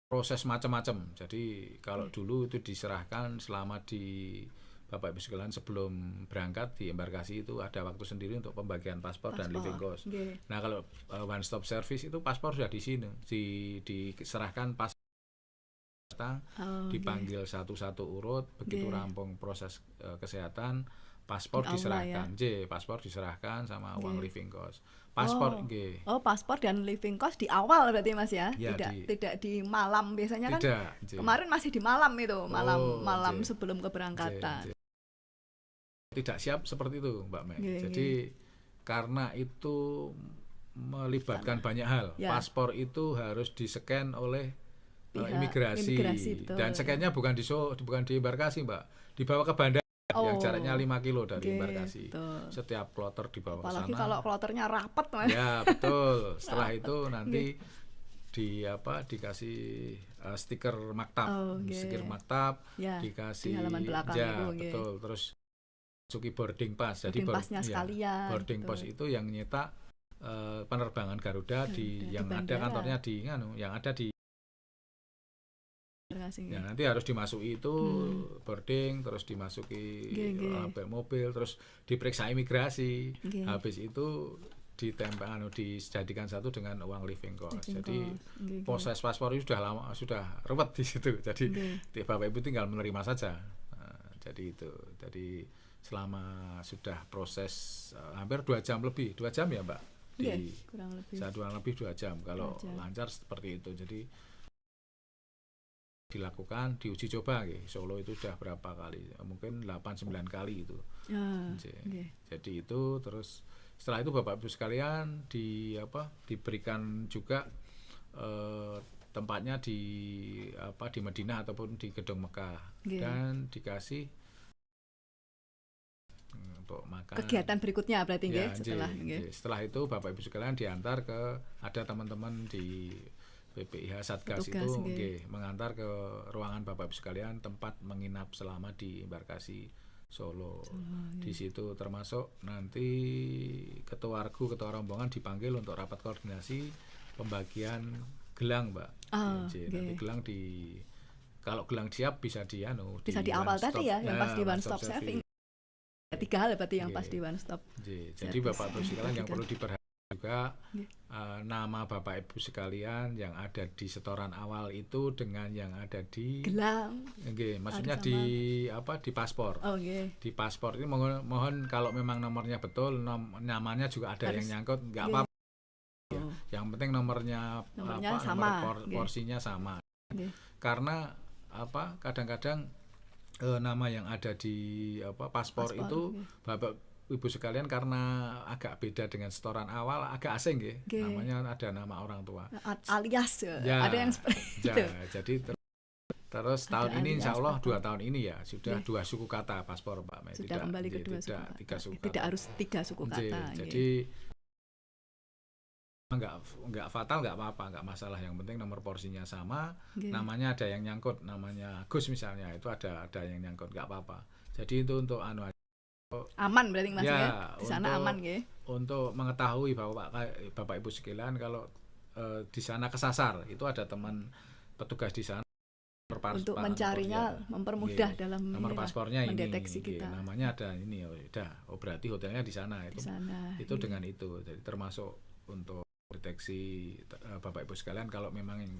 proses macam-macam. Jadi kalau dulu itu diserahkan selama di Bapak Ibu sekalian sebelum berangkat di embarkasi itu ada waktu sendiri untuk pembagian paspor dan living cost. Nggih. Nah kalau one stop service itu paspor sudah di sini, diserahkan pas datang, Oh, nggih. dipanggil satu-satu urut, begitu Nggih. rampung proses kesehatan, paspor Di aula ya. diserahkan, paspor diserahkan sama uang Nggih. living cost. Paspor, Oh. nggih. Oh, paspor dan living cost di awal berarti Mas ya? Ya, tidak di malam biasanya kan. Tidak, nggih. Kemarin masih di malam itu, malam nggih. sebelum keberangkatan. Nggih. Tidak siap seperti itu, Mbak Mei. Nggih, Jadi karena itu melibatkan banyak hal. Ya. Paspor itu harus di-scan oleh Pihak imigrasi. imigrasi, betul. Dan scan-nya bukan di embarkasi, Mbak. Dibawa ke bandara yang jaraknya 5 kilo dari Nggih, embarkasi. betul. Setiap kloter dibawa ke Apalagi sana. kalau kloternya rapat Mas. Ya, betul. Setelah itu nanti dikasih stiker maktab. Oh, nggih. Stiker maktab, Ya, dikasih di halaman belakang ya, itu, nggih. betul. Terus masuki boarding pass. Boarding Jadi pass-nya sekalian, boarding betul. pass itu yang nyetak penerbangan Garuda di yang ada bandara. kantornya yang ada di Nggih. ya nanti harus dimasuki itu boarding, terus dimasuki Nggih, nggih. mobil, terus diperiksa imigrasi. Nggih. Habis itu dijadikan satu dengan uang living cost. Living Jadi cost. Nggih, nggih. proses paspor itu sudah ruwet di situ. Jadi Nggih. Bapak Ibu tinggal menerima saja. Nah, jadi itu. Jadi selama sudah proses hampir 2 jam lebih, 2 jam ya Mbak? Nggih, kurang lebih. Kurang lebih 2 jam. Kalau 2 jam. lancar seperti itu. Jadi dilakukan diuji coba Solo itu sudah berapa kali, mungkin 8-9 kali itu. Nggih. Jadi itu terus setelah itu Bapak Ibu sekalian diberikan juga tempatnya di Madinah ataupun di Gedung Mekah. Nggih. Dan dikasih untuk makan. Kegiatan berikutnya berarti nggih Ya, setelah nggih, nggih. nggih. Setelah itu Bapak Ibu sekalian diantar ada teman-teman di PPIH Satgas Petugas, itu nggih. nggih, mengantar ke ruangan Bapak Ibu sekalian tempat menginap selama di embarkasi Solo. Di situ termasuk nanti ketua regu, ketua rombongan dipanggil untuk rapat koordinasi pembagian gelang, Mbak. Ah, Nanti nggih. gelang kalau gelang siap bisa Bisa di awal tadi ya, yang pas di one stop saving. Tiga hal berarti yang pas di one stop. Jadi service. Bapak Ibu sekalian yang perlu diperhatikan juga Nggih. nama Bapak Ibu sekalian yang ada di setoran awal itu dengan yang ada di Gelang. nggih, maksudnya Harus di di paspor. Oh, nggih. Di paspor ini mohon kalau memang nomornya betul, namanya juga ada Harus. yang nyangkut, nggak Nggih. apa-apa. Oh, Yang penting nomornya sama, nomor nggih. porsinya sama. nggih. Karena kadang-kadang nama yang ada di paspor itu nggih. Bapak Ibu sekalian karena agak beda dengan setoran awal, agak asing nggih. Nggih. Namanya ada nama orang tua. Alias Ya, ada yang seperti ya, itu. jadi terus Ada tahun ini insya alias Allah apa? 2 tahun ini ya sudah Nggih. 2 suku kata paspor Pak Mei. Sudah kembali ke dua suku tidak kata. 3 suku Tidak kata. harus 3 suku Nggih, kata. nggih. jadi nggak fatal, nggak apa-apa, nggak masalah, yang penting nomor porsinya sama. Nggih. Namanya ada yang nyangkut, namanya Gus misalnya, itu ada yang nyangkut, nggak apa-apa. Jadi itu untuk Aman berarti Mas Ya, ya. Di sana untuk- aman nggih. untuk mengetahui bahwa Bapak Ibu sekalian kalau di sana kesasar, itu ada teman petugas di sana Untuk mencarinya mempermudah Nggih. dalam nomor inilah, paspornya ini mendeteksi nggih, kita namanya ada ini, berarti hotelnya di sana, di itu sana. itu nggih. dengan itu. Jadi termasuk untuk deteksi Bapak Ibu sekalian kalau memang yang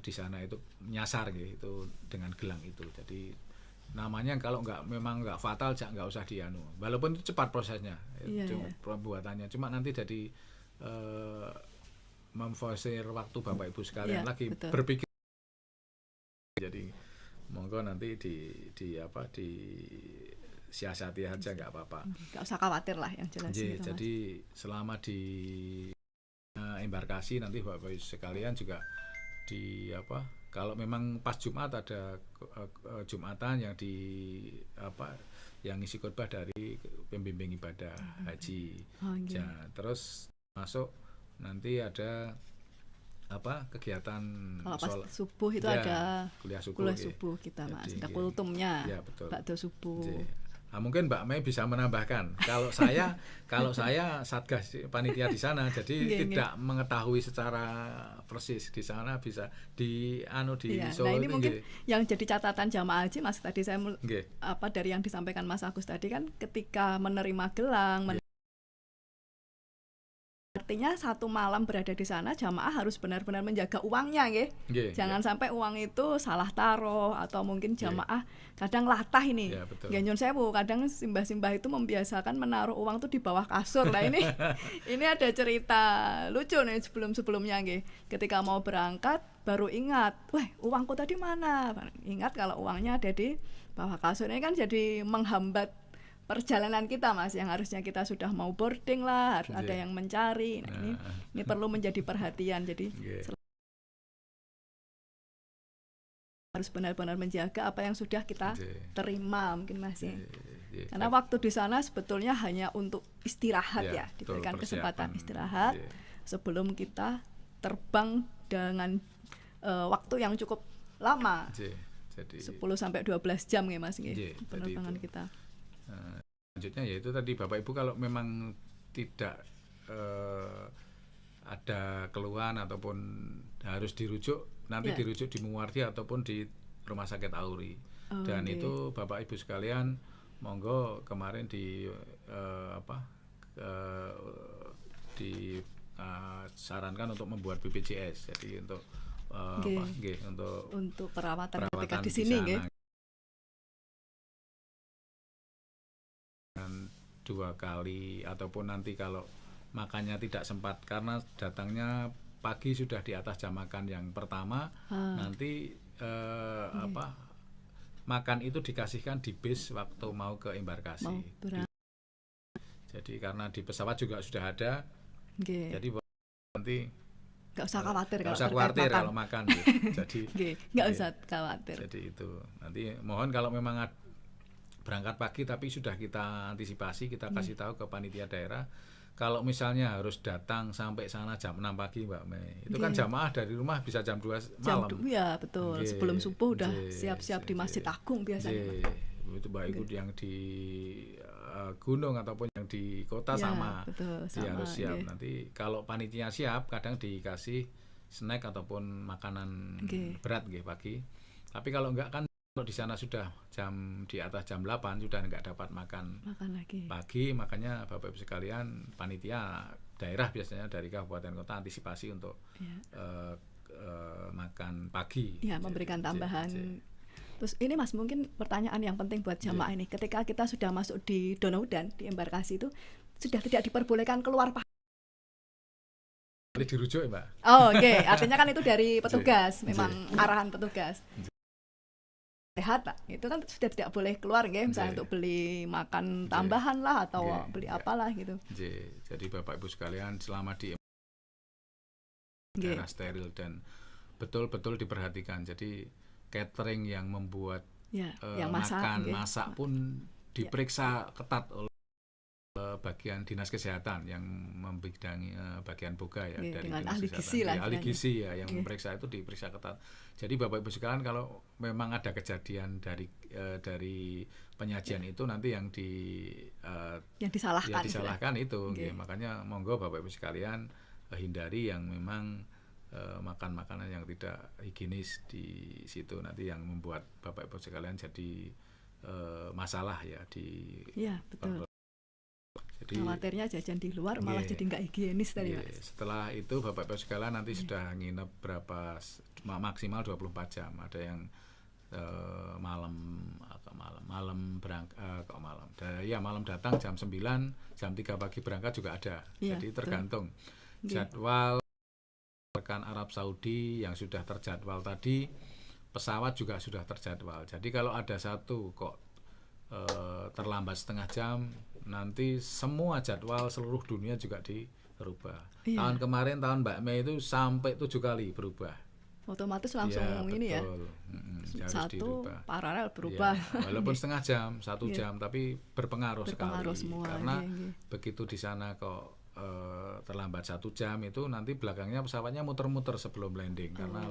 di sana itu nyasar gitu, itu dengan gelang itu. Jadi namanya kalau memang nggak fatal, nggak usah dianu, walaupun itu cepat prosesnya. Iya, Cuma iya. pembuatannya cuma nanti jadi memforsir waktu Bapak Ibu sekalian Iya, lagi betul. berpikir. Jadi monggo nanti di siasati aja, nggak apa-apa. Nggak usah khawatir lah yang jelas Nggih, gitu, Mas. jadi selama di embarkasi nanti Bapak Ibu sekalian juga kalau memang pas Jumat ada Jumatan yang yang ngisi khotbah dari pembimbing ibadah haji. Oh, nggih. Terus masuk nanti ada kegiatan Kalau pas sholat. subuh itu Ya, ada kuliah subuh, kuliah nggih. subuh kita Mas. Jadi, Ada nggih. kultumnya. Ya, betul. Bakdo subuh. Nggih. Nah, mungkin Mbak Mei bisa menambahkan. Kalau saya Satgas panitia di sana, jadi Nggih, tidak mengetahui secara persis di sana, bisa di Iya. Solo Nah, ini itu, mungkin nggih. yang jadi catatan jamaah haji Mas, tadi saya Nggih. dari yang disampaikan Mas Agus tadi kan, ketika menerima gelang artinya satu malam berada di sana, jamaah harus benar-benar menjaga uangnya nggih. Nggih, Jangan sampai uang itu salah taruh, atau mungkin jamaah kadang latah ini. Ya, betul. Nggih, nyun sewu, kadang simbah-simbah itu membiasakan menaruh uang tuh di bawah kasur. Nah, ini ada cerita lucu nih sebelumnya nggih. Ketika mau berangkat baru ingat, wah, uangku tadi mana? Ingat kalau uangnya ada di bawah kasur. Ini kan jadi menghambat perjalanan kita Mas, yang harusnya kita sudah mau boarding lah, harus ada yang mencari. Nah, ini perlu menjadi perhatian. Jadi Nggih. harus benar-benar menjaga apa yang sudah kita Nggih. terima mungkin Mas ya. Nggih. Karena waktu di sana sebetulnya hanya untuk istirahat ya, betul, diberikan kesempatan persiapan. istirahat Nggih. sebelum kita terbang dengan waktu yang cukup lama. Nggih. Jadi 10 sampai 12 jam ya Mas nggih, Nggih, jadi penerbangan itu. kita. Selanjutnya yaitu tadi Bapak Ibu kalau memang tidak ada keluhan ataupun harus dirujuk, nanti Ya. dirujuk di Muwardi ataupun di Rumah Sakit Auri. Oh, Dan oke. itu Bapak Ibu sekalian monggo kemarin disarankan untuk membuat BPJS. Jadi untuk Untuk perawatan ketika perawatan di sini sana. nggih. Dan 2 kali ataupun nanti kalau makannya tidak sempat karena datangnya pagi sudah di atas jam makan yang pertama, nanti makan itu dikasihkan di bis waktu mau ke embarkasi. Mau berangkat. Jadi karena di pesawat juga sudah ada, Nggih. jadi nanti Nggak usah khawatir nggak kalau usah terkait khawatir makan. kalau makan. Gitu. Jadi Nggih, nggak Nggih. usah khawatir. Jadi itu nanti mohon kalau memang berangkat pagi tapi sudah kita antisipasi, kita kasih tahu ke panitia daerah kalau misalnya harus datang sampai sana jam 6 pagi Mbak Mei, itu kan jamaah dari rumah bisa jam 2 malam. Ya betul, sebelum subuh udah siap-siap di Masjid Agung biasanya. Itu baik itu yang di gunung ataupun yang di kota sama, betul, dia harus siap. Nanti kalau panitia siap, kadang dikasih snack ataupun makanan berat pagi. Tapi kalau enggak kan, kalau di sana sudah di atas jam 8 sudah enggak dapat makan lagi pagi, makanya Bapak Ibu sekalian, panitia daerah biasanya dari kabupaten kota antisipasi untuk makan pagi. Ya, memberikan tambahan. Terus ini Mas, mungkin pertanyaan yang penting buat jamaah ini, ketika kita sudah masuk di Donaudan, di embarkasi itu sudah tidak diperbolehkan keluar dirujuk ya Mbak? Oh oke. Artinya kan itu dari petugas, memang arahan petugas. Sehat Pak, itu kan sudah tidak boleh keluar misalnya untuk beli makan tambahan lah atau beli apalah gitu. Jadi Bapak Ibu sekalian, selama di daerah steril dan betul-betul diperhatikan. Jadi catering yang membuat yang masak pun diperiksa ketat oleh bagian dinas kesehatan yang membidangi bagian boga dari dengan dinas ahli gizi lah, ahli gizi yang memeriksa itu diperiksa ketat. Jadi Bapak Ibu sekalian, kalau memang ada kejadian dari penyajian itu nanti yang disalahkan itu. Makanya monggo Bapak Ibu sekalian hindari yang memang makan makanan yang tidak higienis di situ, nanti yang membuat Bapak Ibu sekalian jadi masalah di betul. Jadi khawatirnya jajan di luar malah jadi nggak higienis tadi Mas. Setelah itu Bapak Ibu sekalian nanti sudah nginep maksimal 24 jam. Ada yang malam berangkat malam datang jam 9, jam 3 pagi berangkat juga ada. Jadi tergantung jadwal rekan Arab Saudi yang sudah terjadwal tadi, pesawat juga sudah terjadwal. Jadi kalau ada satu kok terlambat setengah jam, nanti semua jadwal seluruh dunia juga dirubah. Tahun kemarin, tahun Mbak Mei itu sampai 7 kali berubah. Otomatis langsung ini betul. Satu paralel berubah. Walaupun setengah jam, 1 jam, tapi berpengaruh sekali. Semua, karena begitu di sana kok terlambat 1 jam, itu nanti belakangnya pesawatnya muter-muter sebelum landing karena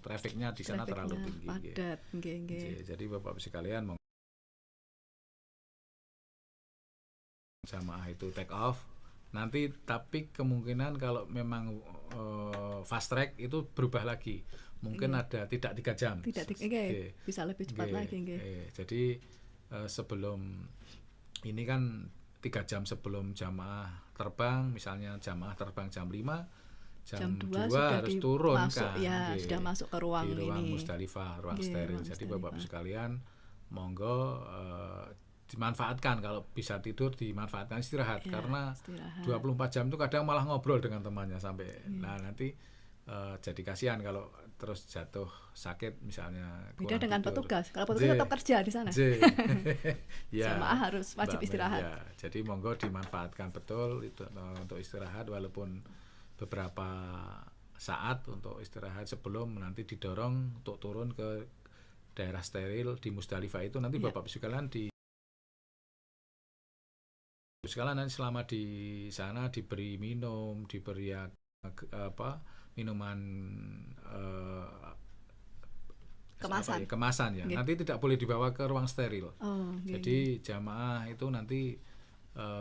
trafficnya di sana terlalu tinggi. Padat. Jadi Bapak sekalian, jamaah itu take off nanti, tapi kemungkinan kalau memang fast track itu berubah lagi, mungkin ada tidak 3 jam, bisa lebih cepat lagi. Jadi sebelum ini kan 3 jam sebelum jamaah terbang, misalnya jamaah terbang jam 5, jam 2 harus turun sudah masuk ke ruang di ruang ini Musdalifah, ruang steril. Jadi Bapak sekalian, monggo dimanfaatkan, kalau bisa tidur dimanfaatkan istirahat, karena 24 jam itu kadang malah ngobrol dengan temannya sampai nanti jadi kasihan kalau terus jatuh sakit misalnya. Beda dengan petugas, kalau petugas tetap kerja di sana. Jamaah harus wajib istirahat. Jadi monggo dimanfaatkan betul itu untuk istirahat, walaupun beberapa saat untuk istirahat sebelum nanti didorong untuk turun ke daerah steril di Musdalifah itu. Nanti Bapak sekalian nanti selama di sana diberi minum, diberi minuman kemasan nanti tidak boleh dibawa ke ruang steril. Jadi jamaah itu nanti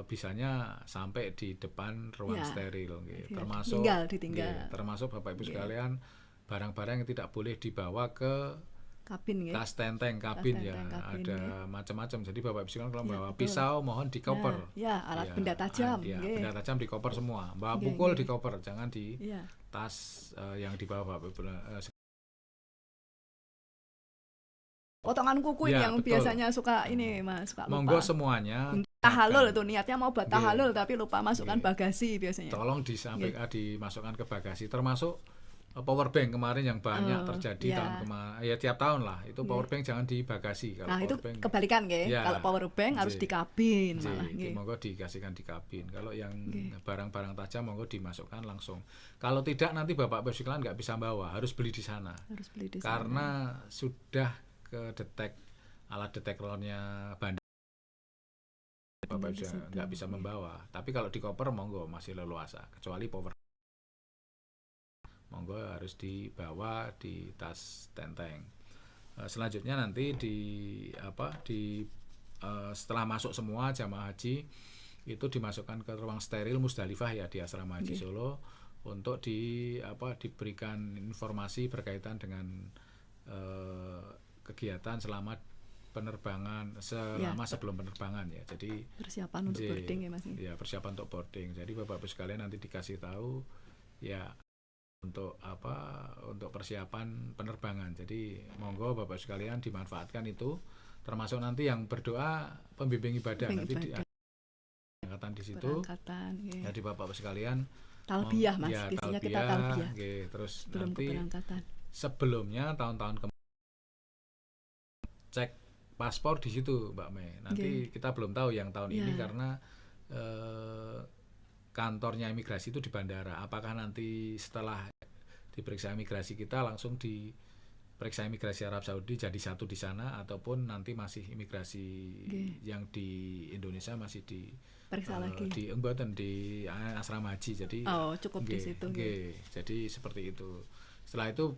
bisanya sampai di depan ruang steril, termasuk termasuk Bapak Ibu sekalian, barang-barang yang tidak boleh dibawa ke kabin, tas tenteng kabin, ada macam-macam. Jadi Bapak Ibu sekalian kalau bawa pisau mohon di koper, alat benda tajam, benda tajam di koper semua, bawa pukul di koper, jangan di tas yang dibawa Bapak Ibu. Potongan kuku yang biasanya suka ini Mas, suka lupa. Monggo semuanya. Tahalul itu niatnya mau buat tahalul tapi lupa masukkan bagasi biasanya. Tolong dimasukkan ke bagasi, termasuk power bank kemarin yang banyak terjadi tahun kemarin, tiap tahun lah itu power bank jangan di bagasi. Kalau itu kebalikan kalau power bank harus di kabin malah. Monggo dikasihkan di kabin. Kalau yang barang-barang tajam monggo dimasukkan langsung. Kalau tidak nanti Bapak Ibu sekalian nggak bisa bawa, harus beli di sana. Karena sudah kedetek alat detektornya bandar Bapak di situ. nggak bisa membawa. Tapi kalau di koper monggo masih leluasa, kecuali power monggo harus dibawa di tas tenteng. Selanjutnya nanti setelah masuk semua jamaah haji itu dimasukkan ke ruang steril Musdalifah ya di Asrama Haji Solo untuk diberikan informasi berkaitan dengan kegiatan selama penerbangan sebelum penerbangan ya. Jadi persiapan untuk boarding ya Mas. Ya, persiapan untuk boarding. Jadi Bapak Ibu sekalian nanti dikasih tahu ya untuk persiapan penerbangan. Jadi monggo Bapak sekalian dimanfaatkan itu, termasuk nanti yang berdoa pembimbing ibadah nanti angkatan di situ. Jadi Bapak sekalian talbiyah Mas, biasanya kita talbiyah. Terus sebelum nanti sebelumnya tahun-tahun cek paspor di situ Mbak Mei. Nanti kita belum tahu yang tahun ini karena kantornya imigrasi itu di bandara. Apakah nanti setelah diperiksa imigrasi kita langsung diperiksa imigrasi Arab Saudi jadi satu di sana, ataupun nanti masih imigrasi yang di Indonesia masih diperiksa lagi di asrama haji. Jadi cukup di situ. Jadi seperti itu. Setelah itu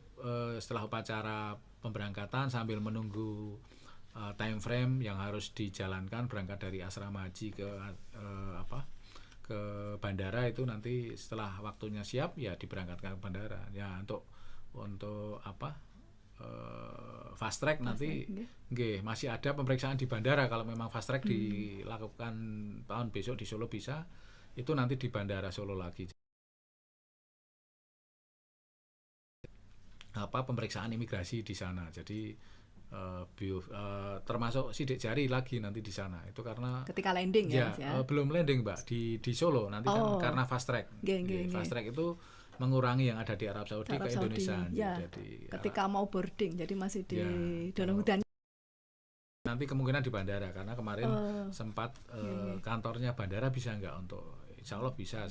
setelah upacara pemberangkatan sambil menunggu time frame yang harus dijalankan berangkat dari asrama haji ke bandara, itu nanti setelah waktunya siap ya diberangkatkan ke bandara ya untuk fast track nanti masih ada pemeriksaan di bandara. Kalau memang fast track dilakukan tahun besok di Solo bisa, itu nanti di bandara Solo lagi pemeriksaan imigrasi di sana. Jadi termasuk sidik jari lagi nanti di sana itu karena ketika landing belum landing Mbak di Solo nanti kan karena fast track. Fast track itu mengurangi yang ada di Arab Saudi ke Indonesia. Jadi ketika mau boarding jadi masih di dalam hutan. Nanti kemungkinan di bandara karena kemarin sempat kantornya bandara bisa nggak untuk, insya Allah bisa.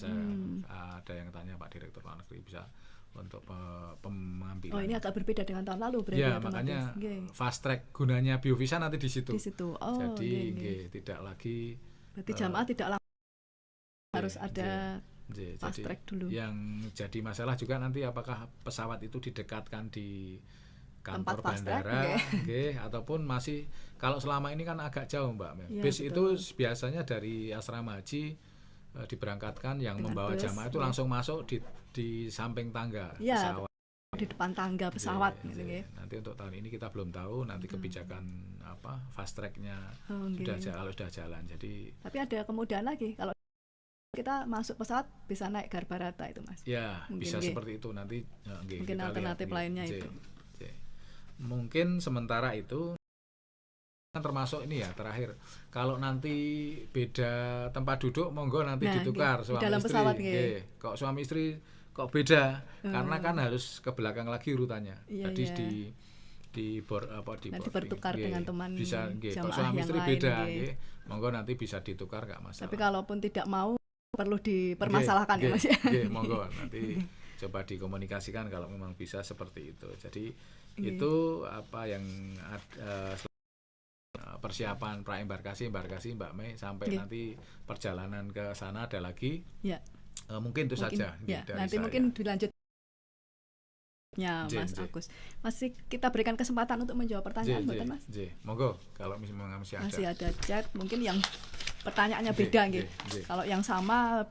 Ada yang tanya Pak Direktur Luar Negeri bisa untuk pengambilan. Ini agak berbeda dengan tahun lalu berarti. Ya, makanya fast track gunanya biovisa nanti di situ. Jadi tidak lagi. Berarti jamaah tidak langsung harus ada fast track dulu. Yang jadi masalah juga nanti apakah pesawat itu didekatkan di kantor bandara, ataupun masih, kalau selama ini kan agak jauh Mbak. Bis itu biasanya dari asrama haji diberangkatkan yang dengan membawa jamaah itu langsung masuk di samping tangga pesawat, di depan tangga pesawat Nanti untuk tahun ini kita belum tahu nanti kebijakan fast tracknya kalau sudah jalan. Jadi tapi ada kemudahan lagi kalau kita masuk pesawat bisa naik Garbarata itu Mas. Ya bisa seperti itu nanti. Mungkin alternatif lainnya itu. Mungkin sementara itu kan termasuk ini ya terakhir, kalau nanti beda tempat duduk monggo nanti ditukar suami dalam istri. Pesawat, kok suami istri kok beda karena kan harus ke belakang lagi urutannya. Jadi dipertukar dengan teman bisa kok suami istri lain, beda monggo nanti bisa ditukar nggak masalah. Tapi kalaupun tidak mau perlu dipermasalahkan ya Mas ya. Monggo nanti coba dikomunikasikan kalau memang bisa seperti itu. Jadi itu yang persiapan praembarkasi Mbak Mei sampai nanti perjalanan ke sana ada lagi. Mungkin itu saja. Nanti mungkin dilanjut Mas Agus. Masih kita berikan kesempatan untuk menjawab pertanyaan bukan Mas? Monggo kalau masih ada. Masih ada chat, mungkin yang pertanyaannya beda Kalau yang sama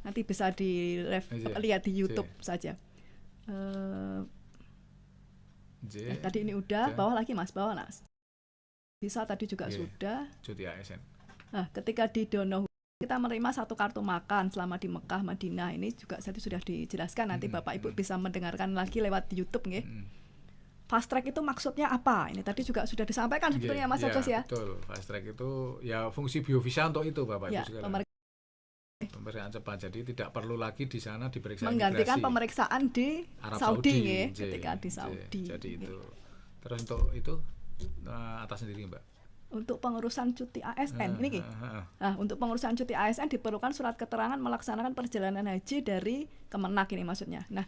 nanti bisa lihat di YouTube saja. Tadi ini udah, bawah lagi Mas, bawah Mas. Bisa tadi juga sudah. Cuti ASN. Nah, ketika di Dono kita menerima satu kartu makan selama di Mekah, Madinah, ini juga tadi sudah dijelaskan. Nanti Bapak Ibu bisa mendengarkan lagi lewat di YouTube Fast track itu maksudnya apa? Ini tadi juga sudah disampaikan sebetulnya Mas Agus ya. Betul. Fast track itu ya fungsi biovisa untuk itu Bapak Ibu sekalian. Pemeriksaan cepat, jadi tidak perlu lagi di sana diperiksa menggantikan imigrasi. Pemeriksaan di Arab Saudi ketika di Saudi. Jadi itu. Terus untuk itu atas sendiri Mbak. Untuk pengurusan cuti ASN untuk pengurusan cuti ASN diperlukan surat keterangan melaksanakan perjalanan haji dari Kemenak ini maksudnya. Nah,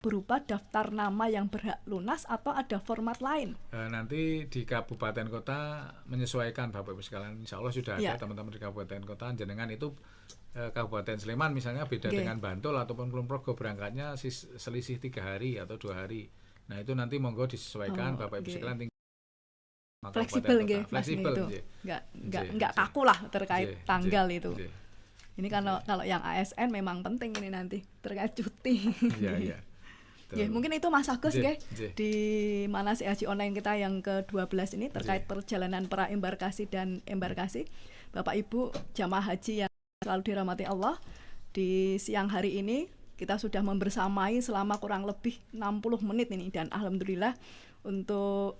berupa daftar nama yang berhak lunas atau ada format lain? Nanti di kabupaten kota menyesuaikan Bapak Ibu sekalian. Insya Allah sudah ada Ya. teman-teman di kabupaten kota. Jenengan itu Kabupaten Sleman misalnya beda Oke. dengan Bantul ataupun Kulon Progo berangkatnya selisih 3 hari atau 2 hari. Nah itu nanti monggo disesuaikan Bapak Ibu Oke. sekalian. Fleksibel nggih, Mas, Fleksibel itu. nggih. Nggak Nggih, kaku lah terkait nggih, tanggal nggih, itu. nggih. Ini kalau yang ASN memang penting ini nanti terkait cuti. Iya, iya. Ya, mungkin itu Mas Agus Nggih, nggih nggih. di Manasik Haji Online kita yang ke-12 ini terkait perjalanan pra embarkasi dan embarkasi. Bapak Ibu jamaah haji yang selalu dirahmati Allah, di siang hari ini kita sudah membersamai selama kurang lebih 60 menit ini, dan alhamdulillah untuk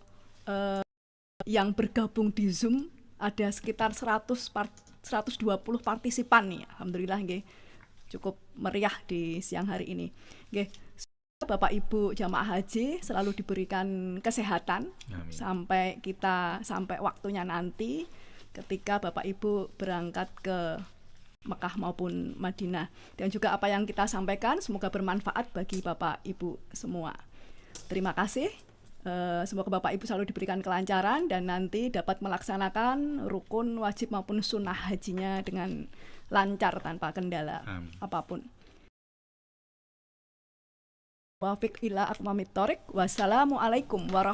yang bergabung di Zoom ada sekitar 120 partisipan nih. Alhamdulillah nggih. Cukup meriah di siang hari ini. Nggih. Bapak Ibu jamaah haji selalu diberikan kesehatan. Amin. sampai waktunya nanti ketika Bapak Ibu berangkat ke Mekah maupun Madinah, dan juga apa yang kita sampaikan semoga bermanfaat bagi Bapak Ibu semua. Terima kasih. Semoga Bapak Ibu selalu diberikan kelancaran dan nanti dapat melaksanakan rukun wajib maupun sunnah hajinya dengan lancar tanpa kendala apapun. Wafiq ila aqwamit thoriq. Wassalamualaikum warahmatullahi